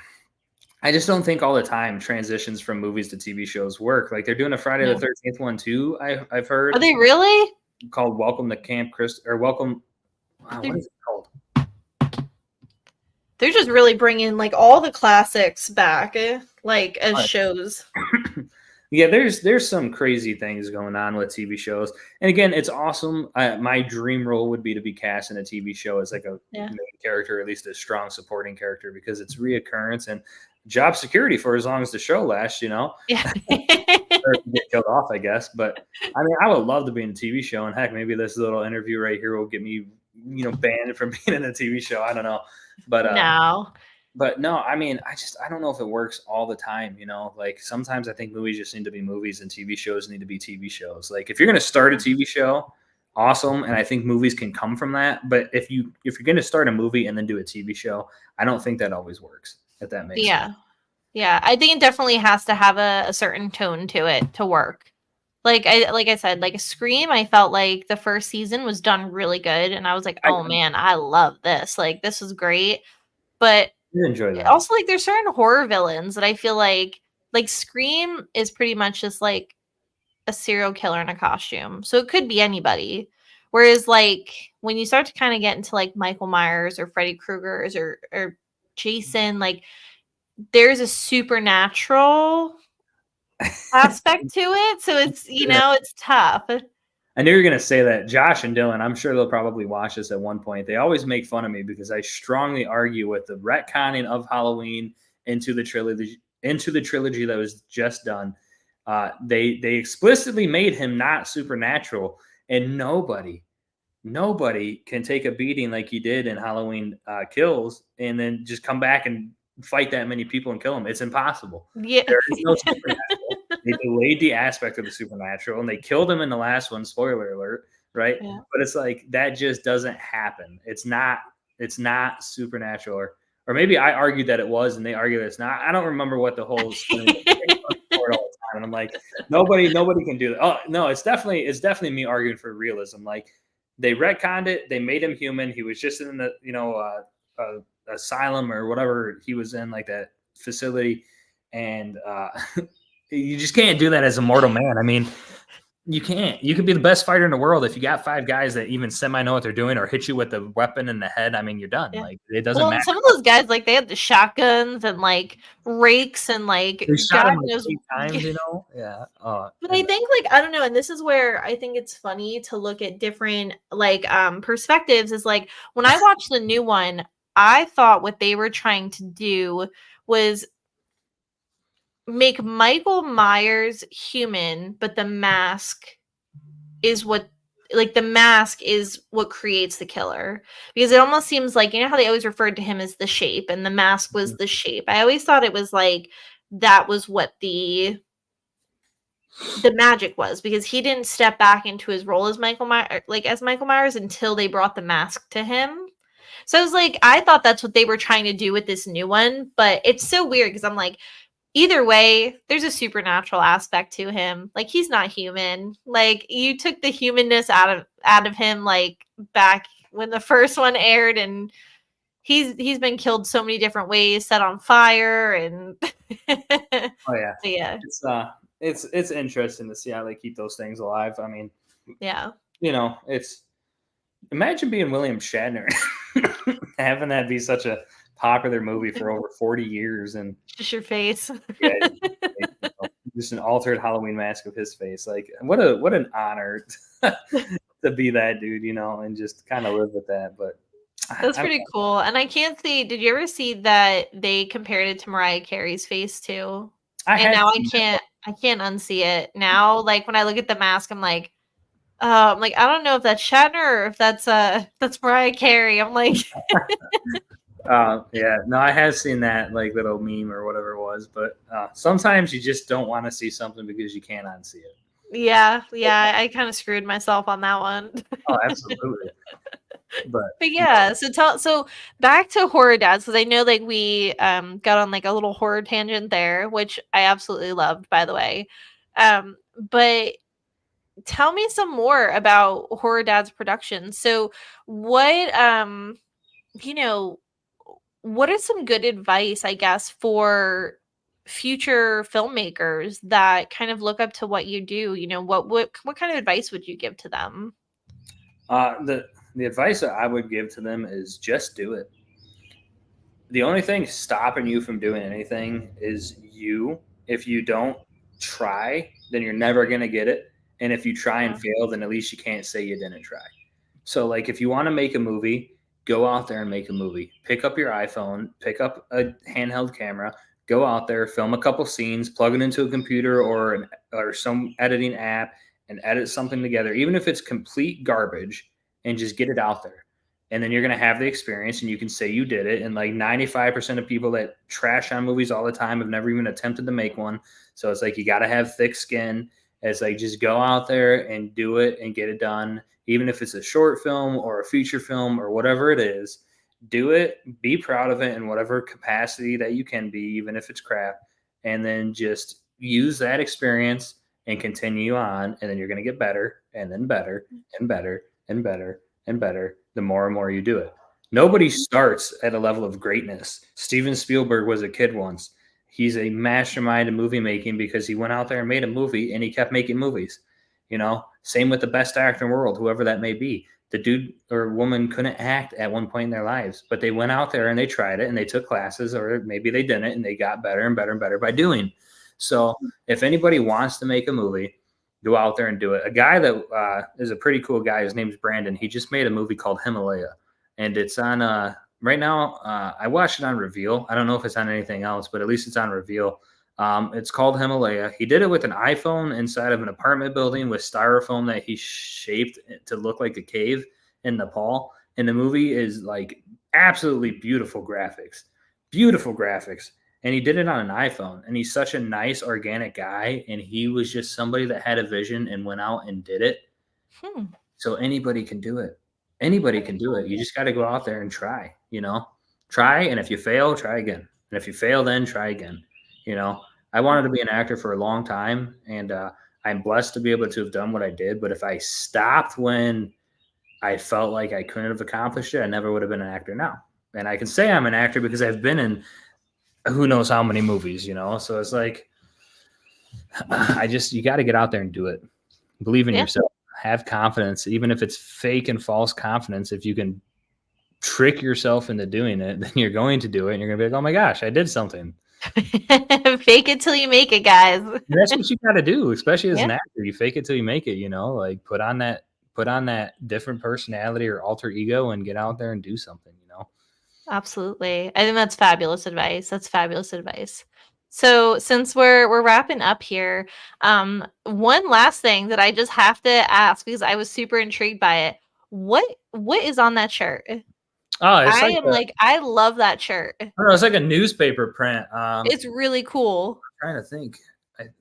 I just don't think all the time transitions from movies to TV shows work. Like they're doing a Friday the 13th one too. I've heard. Are they really? Called Welcome to Camp Chris or Welcome. What is it called? They're just really bringing like all the classics back, like as shows. Yeah, there's some crazy things going on with TV shows, and again, it's awesome. My dream role would be to be cast in a TV show as like a main character, or at least a strong supporting character, because it's reoccurrence and job security for as long as the show lasts. Yeah. Or get killed off, I guess. But I mean, I would love to be in a TV show, and heck, maybe this little interview right here will get me, banned from being in a TV show. I don't know. But no, I mean, I don't know if it works all the time, like sometimes I think movies just need to be movies and TV shows need to be TV shows. Like if you're going to start a TV show, awesome. And I think movies can come from that. But if you're going to start a movie and then do a TV show, I don't think that always works, if that makes sense. Yeah. I think it definitely has to have a certain tone to it to work. Like I said, like Scream, I felt like the first season was done really good. And I was like, oh man, I love this. Like this was great. But you enjoy that. Also, like there's certain horror villains that I feel like Scream is pretty much just like a serial killer in a costume. So it could be anybody. Whereas like when you start to kind of get into like Michael Myers or Freddy Krueger's or Jason, like there's a supernatural aspect to it. So it's, it's tough. I knew you were going to say that. Josh and Dylan, I'm sure they'll probably watch this at one point. They always make fun of me because I strongly argue with the retconning of Halloween into the trilogy that was just done. They explicitly made him not supernatural, and nobody can take a beating like he did in Halloween Kills and then just come back and fight that many people and kill them. It's impossible. Yeah. There is no supernatural. They delayed the aspect of the supernatural and they killed him in the last one. Spoiler alert, right? Yeah. But it's like that just doesn't happen. It's not supernatural, or maybe I argued that it was, and they argue that it's not. I don't remember what the whole story all the time. And I'm like, nobody can do that. Oh no, it's definitely me arguing for realism. Like they retconned it. They made him human. He was just in the asylum or whatever he was in, like that facility, and you just can't do that as a mortal man. I mean, you can't. You could be the best fighter in the world if you got 5 guys that even semi know what they're doing or hit you with a weapon in the head. I mean, you're done. Yeah. Like, it doesn't Well, matter. some of those guys, like they had the shotguns and like rakes and like They shot God him like knows. 8 times, you know? Yeah. But I think like I don't know, and this is where I think it's funny to look at different like perspectives. Is like when I watched the new one, I thought what they were trying to do was make Michael Myers human, but the mask is what the mask is what creates the killer, because it almost seems like, you know how they always referred to him as the shape and the mask was the shape. I always thought it was like that was what the magic was, because he didn't step back into his role as Michael Myers until they brought the mask to him. So I was like, I thought that's what they were trying to do with this new one, but it's so weird because I'm like, either way, there's a supernatural aspect to him. Like, he's not human. Like, you took the humanness out of him, like back when the first one aired, and he's been killed so many different ways, set on fire, and Oh yeah, so, yeah, it's interesting to see how they keep those things alive. I mean, yeah. you know, it's imagine being William Shatner, having that be such a popular movie for over 40 years, and Just your face. yeah, just an altered Halloween mask of his face. Like, what an honor to be that dude, you know, and just kind of live with that. But That's pretty cool. And I can't see, did you ever see that they compared it to Mariah Carey's face too? And now I can't unsee it. Now, like when I look at the mask, I'm like, I don't know if that's Shatner or if that's Mariah Carey. I'm like, yeah, no, I have seen that like little meme or whatever it was, but sometimes you just don't want to see something because you can't unsee it. yeah, I kind of screwed myself on that one. Oh, absolutely. But yeah, so back to horror dads, because I know like we got on like a little horror tangent there, which I absolutely loved, by the way. But tell me some more about horror dads production. So what you know, what is some good advice, I guess, for future filmmakers that kind of look up to what you do? You know, what kind of advice would you give to them? the advice that I would give to them is just do it. The only thing stopping you from doing anything is you. If you don't try, then you're never going to get it. And if you try and fail, then at least you can't say you didn't try. So, like, if you want to make a movie, go out there and make a movie. Pick up your iPhone, pick up a handheld camera, go out there, film a couple scenes, plug it into a computer or some editing app, and edit something together, even if it's complete garbage, and just get it out there. And then you're going to have the experience and you can say you did it. And like 95% of people that trash on movies all the time have never even attempted to make one. So it's like, you got to have thick skin. It's like, just go out there and do it and get it done. Even if it's a short film or a feature film or whatever it is, do it, be proud of it in whatever capacity that you can be, even if it's crap. And then just use that experience and continue on. And then you're going to get better and then better and better and better and better the more and more you do it. Nobody starts at a level of greatness. Steven Spielberg was a kid once. He's a mastermind in movie making because he went out there and made a movie and he kept making movies. You know, same with the best actor in the world, whoever that may be. The dude or woman couldn't act at one point in their lives, but they went out there and they tried it and they took classes, or maybe they didn't, and they got better and better and better by doing. So if anybody wants to make a movie, go out there and do it. A guy that is a pretty cool guy, his name's Brandon. He just made a movie called Himalaya, and it's on right now. I watched it on Reveal. I don't know if it's on anything else, but at least it's on Reveal. It's called Himalaya. He did it with an iPhone inside of an apartment building with styrofoam that he shaped to look like a cave in Nepal. And the movie is like absolutely beautiful graphics. And he did it on an iPhone, and he's such a nice, organic guy. And he was just somebody that had a vision and went out and did it. So anybody can do it. Anybody can do it. You just got to go out there and try, try. And if you fail, try again. And if you fail, then try again. I wanted to be an actor for a long time, and I'm blessed to be able to have done what I did. But if I stopped when I felt like I couldn't have accomplished it. I never would have been an actor now. And I can say I'm an actor because I've been in who knows how many movies, you know? So it's like, you got to get out there and do it. Believe in yourself. Have confidence, even if it's fake and false confidence. If you can trick yourself into doing it, then you're going to do it. And you're going to be like, oh my gosh, I did something. Fake it till you make it, guys. And that's what you got to do, especially as an actor. You fake it till you make it, you know, like put on that different personality or alter ego and get out there and do something, you know? Absolutely. I think that's fabulous advice. That's fabulous advice. So since we're wrapping up here, one last thing that I just have to ask because I was super intrigued by it. What is on that shirt? Oh, I love that shirt. I don't know, it's like a newspaper print. It's really cool. I'm trying to think.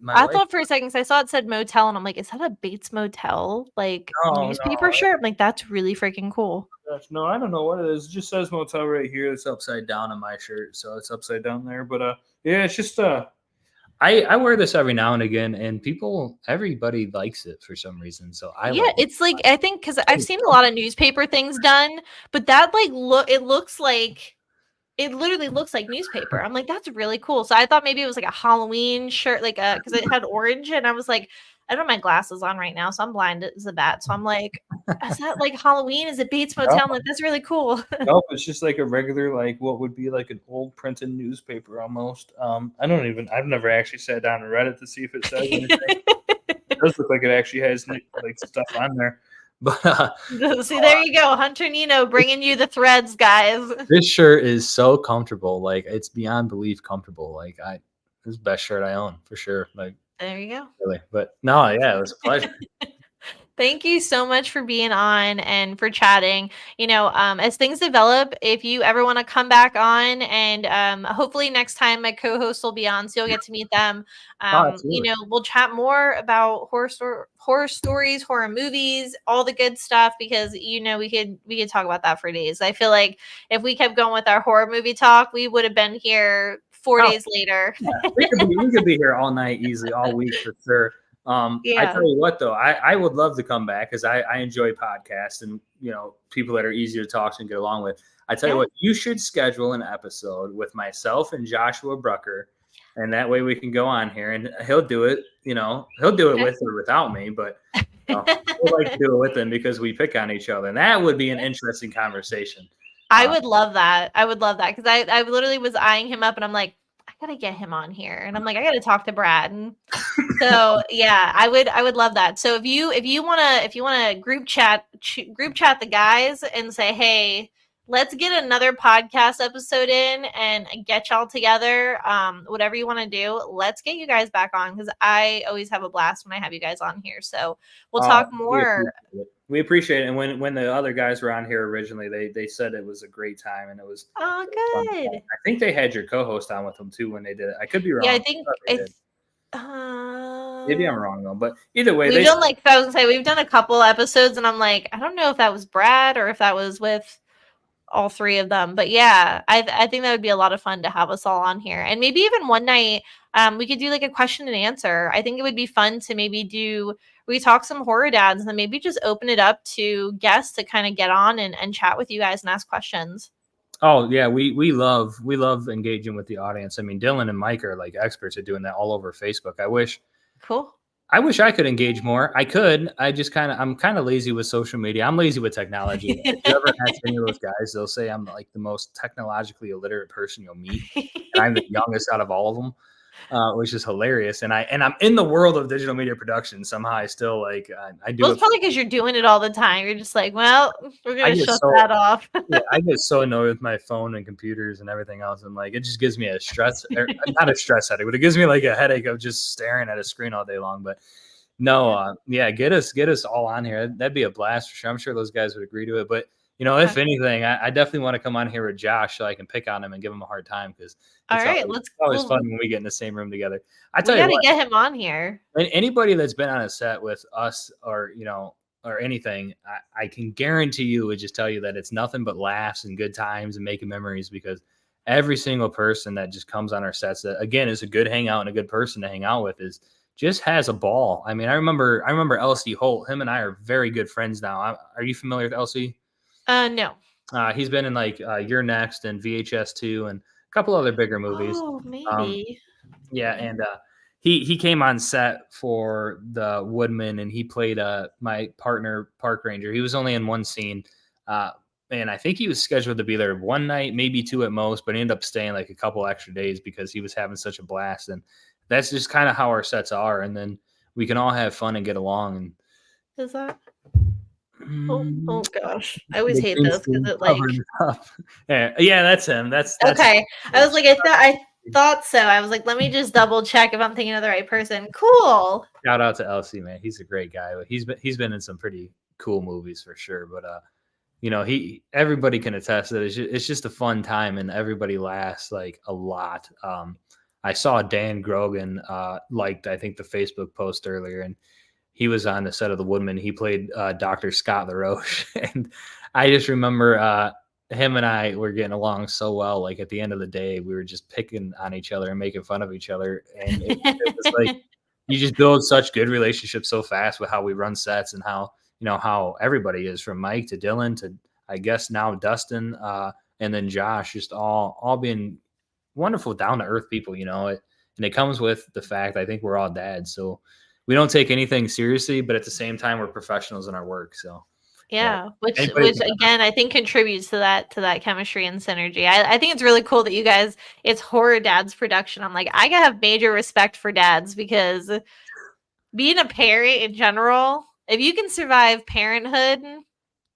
I thought for a second, because I saw it said motel, and I'm like, is that a Bates Motel newspaper shirt? I'm like, that's really freaking cool. Gosh, no, I don't know what it is. It just says motel right here. It's upside down on my shirt, so it's upside down there. But yeah, it's just I wear this every now and again, and everybody likes it for some reason. So it's like I think because I've seen a lot of newspaper things done, but that it literally looks like newspaper. I'm like, that's really cool. So I thought maybe it was like a Halloween shirt, like because it had orange, and I was like, I don't have my glasses on right now, so I'm blind as a bat. So I'm like, is that like Halloween? Is it Bates Motel? I'm like, that's really cool. Nope, it's just like a regular, like what would be like an old printed newspaper almost. I've never actually sat down and read it to see if it says anything. It does look like it actually has like stuff on there. But see, there you go, Hunter Nino bringing you the threads, guys. This shirt is so comfortable, like it's beyond belief comfortable. Like this is the best shirt I own for sure. Like there you go. Really, but no, yeah, it was a pleasure. Thank you so much for being on and for chatting. You know, as things develop, if you ever want to come back on, and hopefully next time my co-host will be on, so you'll get to meet them. You know, we'll chat more about horror stories, horror movies, all the good stuff, because you know we could talk about that for days. I feel like if we kept going with our horror movie talk, we would have been here 4 days later. Yeah, we could be here all night, easily, all week for sure. I tell you what, though, I would love to come back because I enjoy podcasts and, you know, people that are easy to talk to and get along with. I tell you what, you should schedule an episode with myself and Joshua Brucker, and that way we can go on here and he'll do it. You know, he'll do it with or without me, but we'd like to do it with him because we pick on each other, and that would be an interesting conversation. I would love that. I would love that because I literally was eyeing him up, and I'm like, I gotta get him on here, and I'm like, I gotta talk to Brad. And so yeah, I would love that. So if you wanna group chat the guys and say, hey, let's get another podcast episode in and get y'all together. Whatever you want to do, let's get you guys back on because I always have a blast when I have you guys on here. So we'll talk more. We appreciate it. And when the other guys were on here originally, they said it was a great time, and it was good. I think they had your co-host on with them too when they did it. I could be wrong. Yeah, I think maybe I'm wrong though. But either way, we've done a couple episodes, and I'm like, I don't know if that was Brad or if that was with all three of them. But yeah, I think that would be a lot of fun to have us all on here, and maybe even one night we could do like a question and answer. I think it would be fun to maybe we talk some horror dads and then maybe just open it up to guests to kind of get on and chat with you guys and ask questions. Oh yeah, we love engaging with the audience. I mean, Dylan and Mike are like experts at doing that all over Facebook. I wish I could engage more. I could. I'm kind of lazy with social media. I'm lazy with technology. If you ever ask any of those guys, they'll say I'm like the most technologically illiterate person you'll meet. And I'm the youngest out of all of them, which is hilarious. And I'm in the world of digital media production. Somehow I still I do. Well, it's probably because you're doing it all the time. You're just like, well, we're gonna shut that off. Yeah, I get so annoyed with my phone and computers and everything else. And like, it just gives me a stress, not a stress headache, but it gives me like a headache of just staring at a screen all day long. But no, get us all on here. That'd be a blast for sure. I'm sure those guys would agree to it. But you know, if anything, I definitely want to come on here with Josh so I can pick on him and give him a hard time because it's always fun when we get in the same room together. I tell you what, we gotta get him on here. Anybody that's been on a set with us or anything, I can guarantee you would just tell you that it's nothing but laughs and good times and making memories because every single person that just comes on our sets that again is a good hangout and a good person to hang out with is just has a ball. I mean, I remember Elsie Holt. Him and I are very good friends now. Are you familiar with Elsie? No. He's been in like You're Next and VHS 2 and a couple other bigger movies. Oh, Um, maybe. yeah, and he came on set for the Woodman, and he played my partner Park Ranger. He was only in one scene, and I think he was scheduled to be there one night, maybe two at most, but he ended up staying like a couple extra days because he was having such a blast. And that's just kind of how our sets are, and then we can all have fun and get along. And Is that? Oh, oh gosh. I the always hate green those because screen it like. covered it up. Yeah, that's him. That's Okay. I was like, I thought so. I was like, let me just double check if I'm thinking of the right person. Cool. Shout out to Elsie, man. He's a great guy. But he's been in some pretty cool movies for sure. But everybody can attest that it's just a fun time, and everybody laughs like a lot. I saw Dan Grogan liked, I think, the Facebook post earlier, and he was on the set of The Woodman. He played Dr. Scott LaRoche, and I just remember him and I were getting along so well. Like at the end of the day, we were just picking on each other and making fun of each other, and it was like you just build such good relationships so fast with how we run sets and how everybody is, from Mike to Dylan to I guess now Dustin, and then Josh, just all being wonderful, down to earth people. And it comes with the fact I think we're all dads, so we don't take anything seriously, but at the same time we're professionals in our work. So Yeah, which Anybody can- again I think contributes to that chemistry and synergy. I think it's really cool that you guys, it's Horror Dads production. I'm like, I gotta have major respect for dads, because being a parent in general, if you can survive parenthood,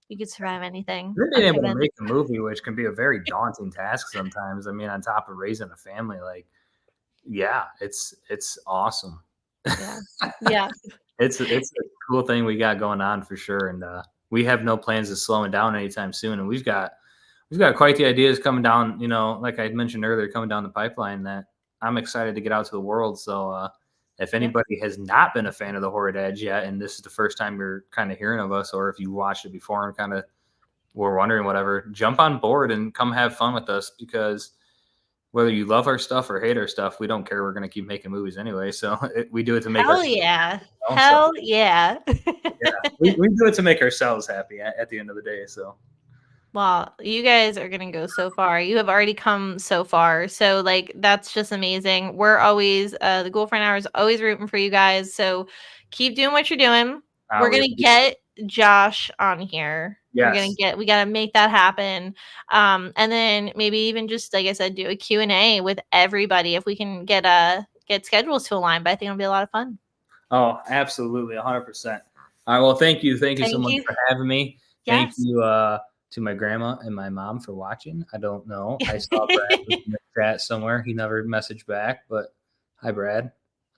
you can survive anything. You're I'm being able to convinced. make a movie, which can be a very daunting task sometimes. I mean, on top of raising a family, yeah, it's awesome. Yeah. Yeah. It's a cool thing we got going on for sure, and we have no plans of slowing down anytime soon. And we've got quite the ideas coming down. Like I mentioned earlier, coming down the pipeline that I'm excited to get out to the world. So if anybody has not been a fan of the Horror Dads yet, and this is the first time you're kind of hearing of us, or if you watched it before and kind of were wondering whatever, jump on board and come have fun with us, because whether you love our stuff or hate our stuff, we don't care. We're going to keep making movies anyway. So we do it to make Hell yeah. So, Hell yeah. we do it to make ourselves happy at the end of the day. So Well, you guys are going to go so far. You have already come so far. So, that's just amazing. We're always, the Ghoul Friend Hour is always rooting for you guys. So, keep doing what you're doing. We're going to get Josh on here. yes. We got to make that happen. And then maybe even just, like I said, do a Q&A with everybody if we can get schedules to align. But I think it'll be a lot of fun. Oh, absolutely. 100%. All right. Well, thank you. Thank you so much for having me. Thank Yes. you to my grandma and my mom for watching. I don't know. I saw Brad in the chat somewhere. He never messaged back, but hi, Brad. I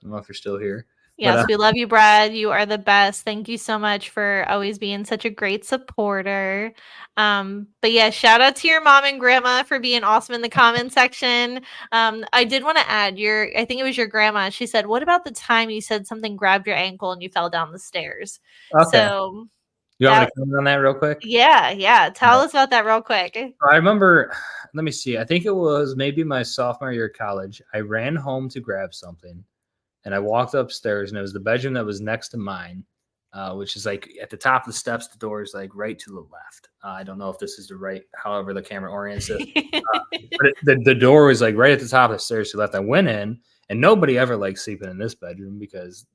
don't know if you're still here. Yes, But, we love you, Brad. You are the best. Thank you so much for always being such a great supporter. But yeah, shout out to your mom and grandma for being awesome in the comment section. I did want to add I think it was your grandma. She said, "What about the time you said something grabbed your ankle and you fell down the stairs?" okay. So You want me to comment on that real quick? yeah. Tell us about that real quick. I remember, let me see. I think it was maybe my sophomore year of college. I ran home to grab something, and I walked upstairs, and it was the bedroom that was next to mine, which is like at the top of the steps. The door is like right to the left. I don't know if this is the right, however the camera orients it. But the door was like right at the top of the stairs to the left. I went in, and nobody ever liked sleeping in this bedroom because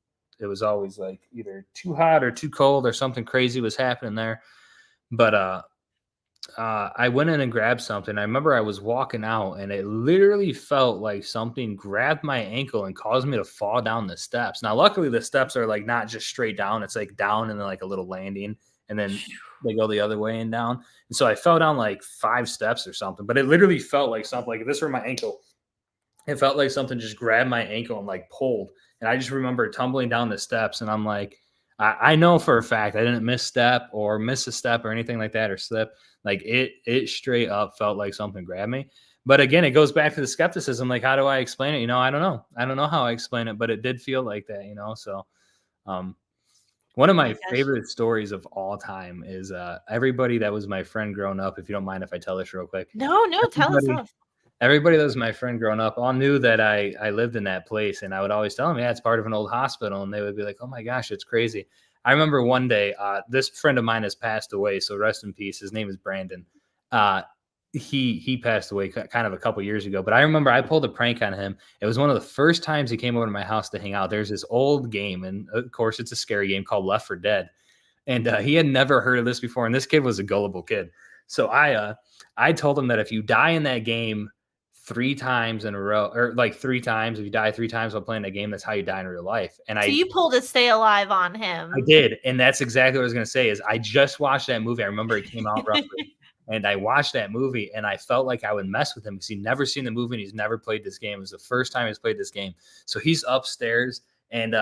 it was always like either too hot or too cold or something crazy was happening there. But I went in and grabbed something. I remember I was walking out, and it literally felt like something grabbed my ankle and caused me to fall down the steps. Now, luckily, the steps are like not just straight down. It's like down and then like a little landing, and then they go the other way and down. And so I fell down like 5 steps or something, but it literally felt like something, like if this were my ankle, it felt like something just grabbed my ankle and like pulled. And I just remember tumbling down the steps, and I'm like, I know for a fact I didn't misstep or miss a step or anything like that or slip. Like it straight up felt like something grabbed me. But again, it goes back to the skepticism. Like, how do I explain it? I don't know. I don't know how I explain it, but it did feel like that, So one of my favorite stories of all time is everybody that was my friend growing up. If you don't mind if I tell this real quick. No, tell us. everybody that was my friend growing up all knew that I lived in that place, and I would always tell them, yeah, it's part of an old hospital, and they would be like, oh my gosh, it's crazy. I remember one day, this friend of mine has passed away, so rest in peace. His name is Brandon. He passed away kind of a couple years ago, but I remember I pulled a prank on him. It was one of the first times he came over to my house to hang out. There's this old game, and of course it's a scary game called Left 4 Dead, and he had never heard of this before, and this kid was a gullible kid. So I told him that if you die in that game 3 times in a row, or like 3 times, if you die 3 times while playing that game, that's how you die in real life. And So you pulled a stay alive on him. I did, and that's exactly what I was going to say. Is I just watched that movie. I remember it came out roughly, and I watched that movie, and I felt like I would mess with him because he'd never seen the movie and he's never played this game. It was the first time he's played this game. So he's upstairs, and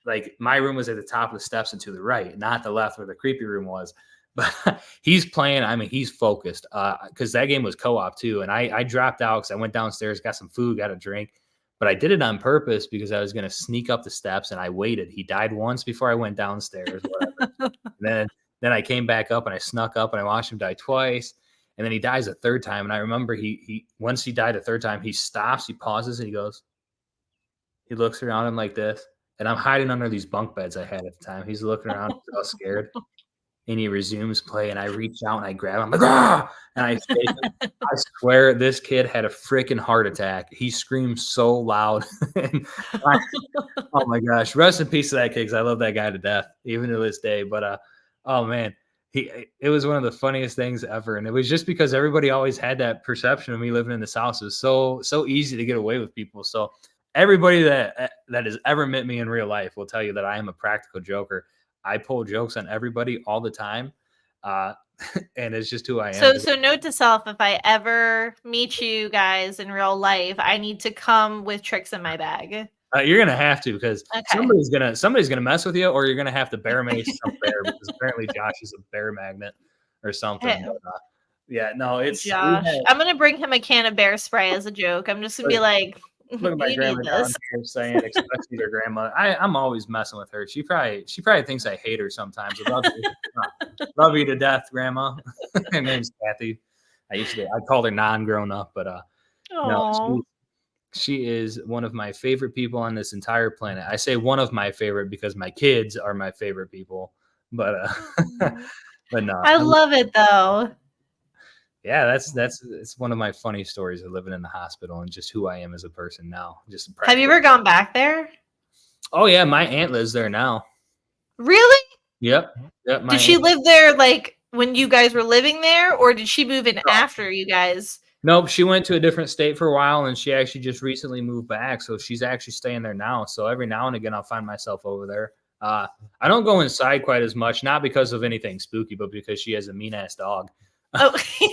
like my room was at the top of the steps and to the right, not the left where the creepy room was. But he's playing. I mean, he's focused because that game was co-op too. And I dropped out because I went downstairs, got some food, got a drink. But I did it on purpose because I was going to sneak up the steps, and I waited. He died once before I went downstairs. Whatever. Then I came back up and I snuck up and I watched him die twice. And then he dies a third time. And I remember he once he died a third time, he stops, he pauses, and he goes. He looks around him like this. And I'm hiding under these bunk beds I had at the time. He's looking around, all scared. And he resumes play, and I reach out and I grab him. I'm like, ah! And I shake him. I swear this kid had a freaking heart attack. He screamed so loud. Oh my gosh. Rest in peace to that kid, because I love that guy to death, even to this day. But oh man, it was one of the funniest things ever. And it was just because everybody always had that perception of me living in this house. It was so easy to get away with people. So everybody that has ever met me in real life will tell you that I am a practical joker. I pull jokes on everybody all the time. And it's just who I am. So note to self, if I ever meet you guys in real life, I need to come with tricks in my bag. You're gonna have to, because somebody's gonna mess with you, or you're gonna have to bear mace some bear, because apparently Josh is a bear magnet or something. Hey. But, yeah, no, it's Josh. I'm gonna bring him a can of bear spray as a joke. I'm just gonna be like, look at my you grandma need down this. here saying, especially their grandmother. I'm always messing with her. She probably thinks I hate her sometimes. Love you to death, Grandma. Her name's Kathy. I called her non-grown up, but no, she is one of my favorite people on this entire planet. I say one of my favorite because my kids are my favorite people. But but no, I love it though. Yeah, it's one of my funny stories of living in the hospital and just who I am as a person now. Have you ever gone back there? Oh yeah, my aunt lives there now. Really? Yep. Did she live there like when you guys were living there, or did she move in after you guys? Nope, she went to a different state for a while, and she actually just recently moved back, so she's actually staying there now. So every now and again, I'll find myself over there. I don't go inside quite as much, not because of anything spooky, but because she has a mean ass dog. Oh. She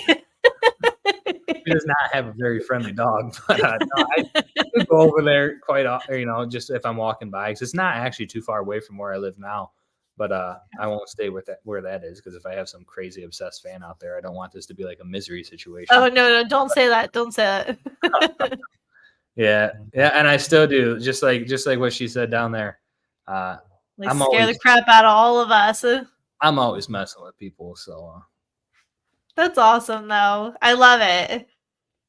does not have a very friendly dog, but no, I go over there quite often, just if I'm walking by, because it's not actually too far away from where I live now. But I won't stay with where that is, because if I have some crazy obsessed fan out there, I don't want this to be like a misery situation. Oh no, don't say that. Don't say that. Yeah, and I still do, just like what she said down there. Like scare the crap out of all of us. I'm always messing with people, so. That's awesome, though. I love it.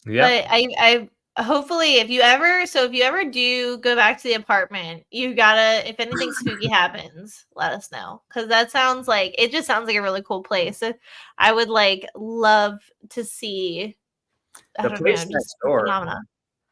Yeah. But I hopefully if you ever do go back to the apartment, you gotta, if anything spooky happens, let us know, because it sounds like a really cool place. I would love to see the place next door. Phenomena.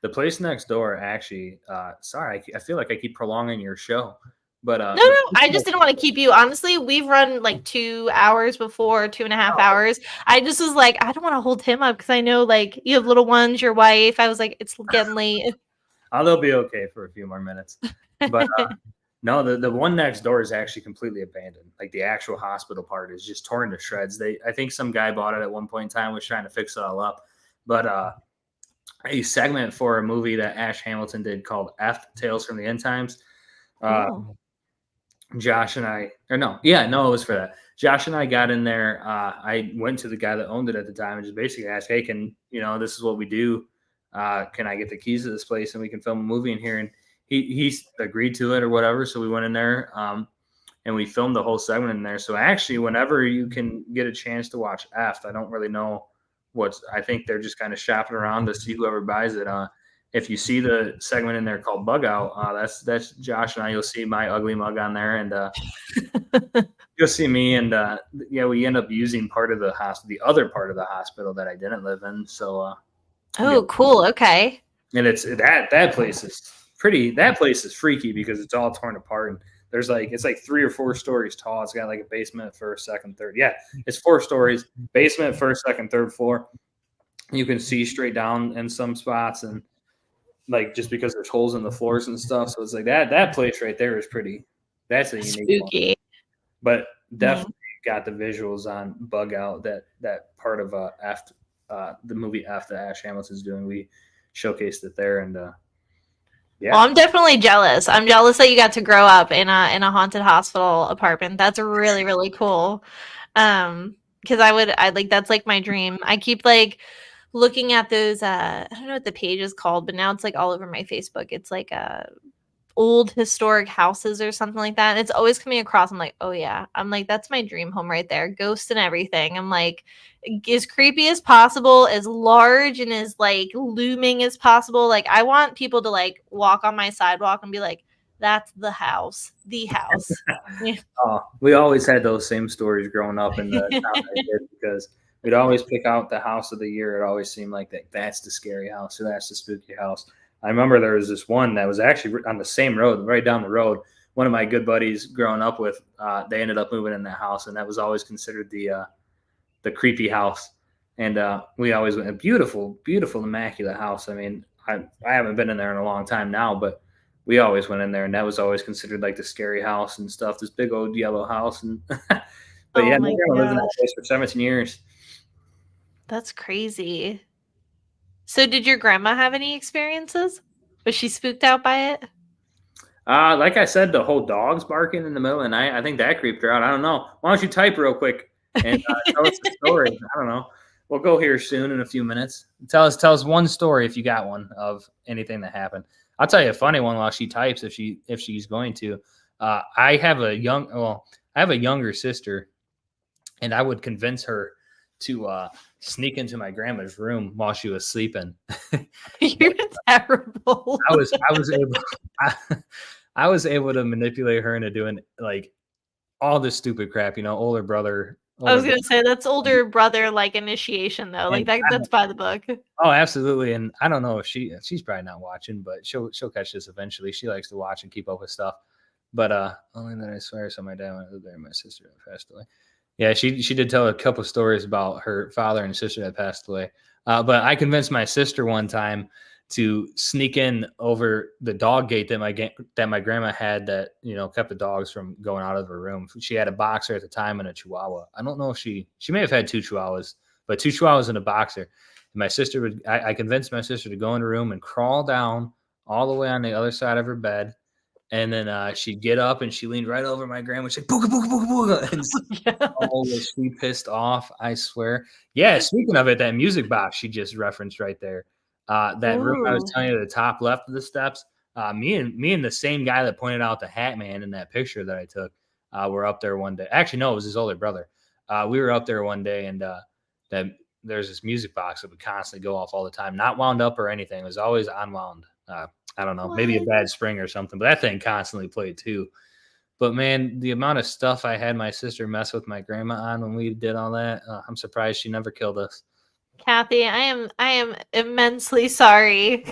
The place next door, actually. Sorry, I feel like I keep prolonging your show. But no, I just didn't want to keep you. Honestly, we've run like 2 hours before, 2.5 hours. I just was like, I don't want to hold him up because I know you have little ones, your wife. I was like, it's getting late. Oh, they'll be okay for a few more minutes. But no, the one next door is actually completely abandoned. Like the actual hospital part is just torn to shreds. I think some guy bought it at one point in time, was trying to fix it all up. But a segment for a movie that Ash Hamilton did called F, Tales from the End Times. Josh and I, it was for that. Josh and I got in there. I went to the guy that owned it at the time and just basically asked, hey, this is what we do. Can I get the keys to this place and we can film a movie in here? And he agreed to it or whatever. So we went in there and we filmed the whole segment in there. So actually, whenever you can get a chance to watch F, I don't really know what's I think they're just kind of shopping around to see whoever buys it. If you see the segment in there called Bug Out, that's Josh and I. You'll see my ugly mug on there, and you'll see me. And yeah, we end up using part of the hospital, the other part of the hospital that I didn't live in. So Oh, cool. Okay. and it's that place is pretty. That place is freaky because it's all torn apart, and there's like it's like 3 or 4 stories tall. It's got like a basement, first, second, third. Yeah, it's 4 stories, basement, first, second, third floor. You can see straight down in some spots, and like just because there's holes in the floors and stuff. So it's like that place right there is pretty. That's a unique one. Spooky. But definitely got the visuals on Bug Out. That part of after the movie after Ash Hamilton's doing. We showcased it there, and yeah. Well, I'm definitely jealous. I'm jealous that you got to grow up in a haunted hospital apartment. That's really, really cool. Because I like that's like my dream. I keep like looking at those I don't know what the page is called, but now it's like all over my Facebook. It's like old historic houses or something like that. And it's always coming across. I'm like, oh yeah. I'm like, that's my dream home right there. Ghosts and everything. I'm like, as creepy as possible, as large and as like looming as possible. Like I want people to like walk on my sidewalk and be like, that's the house. The house. Yeah. We always had those same stories growing up in the town I did, because we'd always pick out the house of the year. It always seemed like that's the scary house or that's the spooky house. I remember there was this one that was actually on the same road, right down the road. One of my good buddies growing up with, they ended up moving in that house, and that was always considered the creepy house. And we always went, a beautiful, beautiful, immaculate house. I mean, I haven't been in there in a long time now, but we always went in there, and that was always considered like the scary house and stuff. This big old yellow house, and but yeah, my grandma lived in that place for 17 years. That's crazy. So did your grandma have any experiences? Was she spooked out by it? Like I said, the whole dogs barking in the middle of the night, I think that creeped her out. I don't know. Why don't you type real quick and tell us the story? I don't know. We'll go here soon in a few minutes. Tell us one story if you got one of anything that happened. I'll tell you a funny one while she types if she's going to. I have a younger sister, and I would convince her to sneak into my grandma's room while she was sleeping. You're terrible. I was able to manipulate her into doing like all this stupid crap, older brother. I was gonna say that's older brother like initiation though. Like that's by the book. Oh, absolutely. And I don't know if she's probably not watching, but she'll catch this eventually. She likes to watch and keep up with stuff. But only that I swear so my dad went there and my sister passed away. Yeah, she did tell a couple of stories about her father and sister that passed away. But I convinced my sister one time to sneak in over the dog gate that my grandma had that, kept the dogs from going out of her room. She had a boxer at the time and a chihuahua. I don't know if she may have had 2 chihuahuas, but 2 chihuahuas and a boxer. And my sister I convinced my sister to go in the room and crawl down all the way on the other side of her bed. And then she'd get up and she leaned right over my grandma. She'd booga, booga, booga, booga. And oh, was she pissed off? I swear. Yeah, speaking of it, that music box she just referenced right there. That room I was telling you, the top left of the steps. Me and the same guy that pointed out the Hat Man in that picture that I took were up there one day. Actually, no, it was his older brother. We were up there one day, and that there's this music box that would constantly go off all the time, not wound up or anything. It was always unwound. I don't know, maybe a bad spring or something, but that thing constantly played too. But man, the amount of stuff I had my sister mess with my grandma on when we did all that, I'm surprised she never killed us. Kathy, I am immensely sorry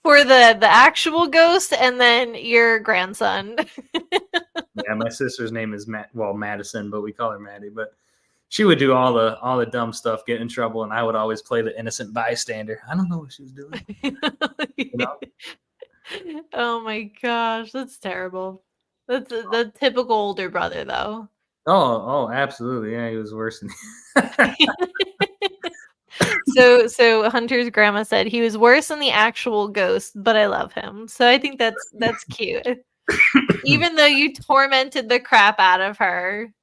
for the actual ghost and then your grandson. Yeah, my sister's name is Madison, but we call her Maddie. But she would do all the dumb stuff, get in trouble, and I would always play the innocent bystander. I don't know what she was doing. Oh my gosh, that's terrible. That's the typical older brother, though. Oh, absolutely. Yeah, he was worse than So Hunter's grandma said he was worse than the actual ghost, but I love him. So I think that's cute. Even though you tormented the crap out of her.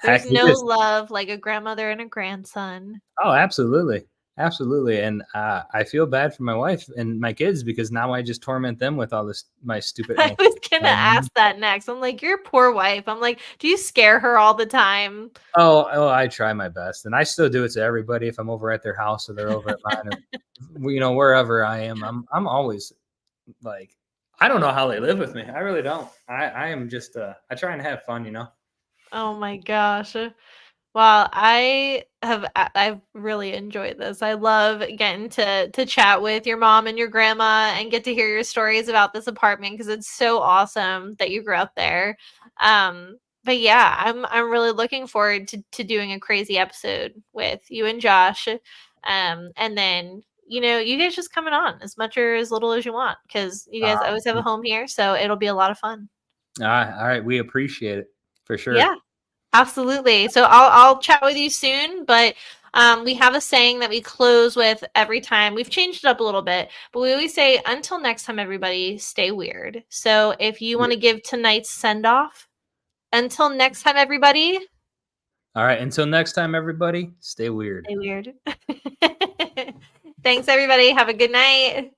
There's no love like a grandmother and a grandson. Oh, absolutely. Absolutely. And I feel bad for my wife and my kids because now I just torment them with all this my stupid I was antics. gonna ask that next. I'm like, your poor wife. I'm like, do you scare her all the time? Oh, I try my best, and I still do it to everybody if I'm over at their house or they're over at mine, or wherever I am. I'm always like, I don't know how they live with me. I really don't. I am just I try and have fun. Oh my gosh. Well, I've really enjoyed this. I love getting to chat with your mom and your grandma and get to hear your stories about this apartment because it's so awesome that you grew up there. But yeah, I'm really looking forward to doing a crazy episode with you and Josh. And then you guys just coming on as much or as little as you want because you guys always have a home here, so it'll be a lot of fun. All right, we appreciate it for sure. Yeah. Absolutely. So I'll chat with you soon, but we have a saying that we close with every time. We've changed it up a little bit, but we always say, until next time, everybody, stay weird. So if you want to give tonight's send off, until next time, everybody, All right, until next time, everybody, stay weird. stay weird. Thanks, everybody. Have a good night.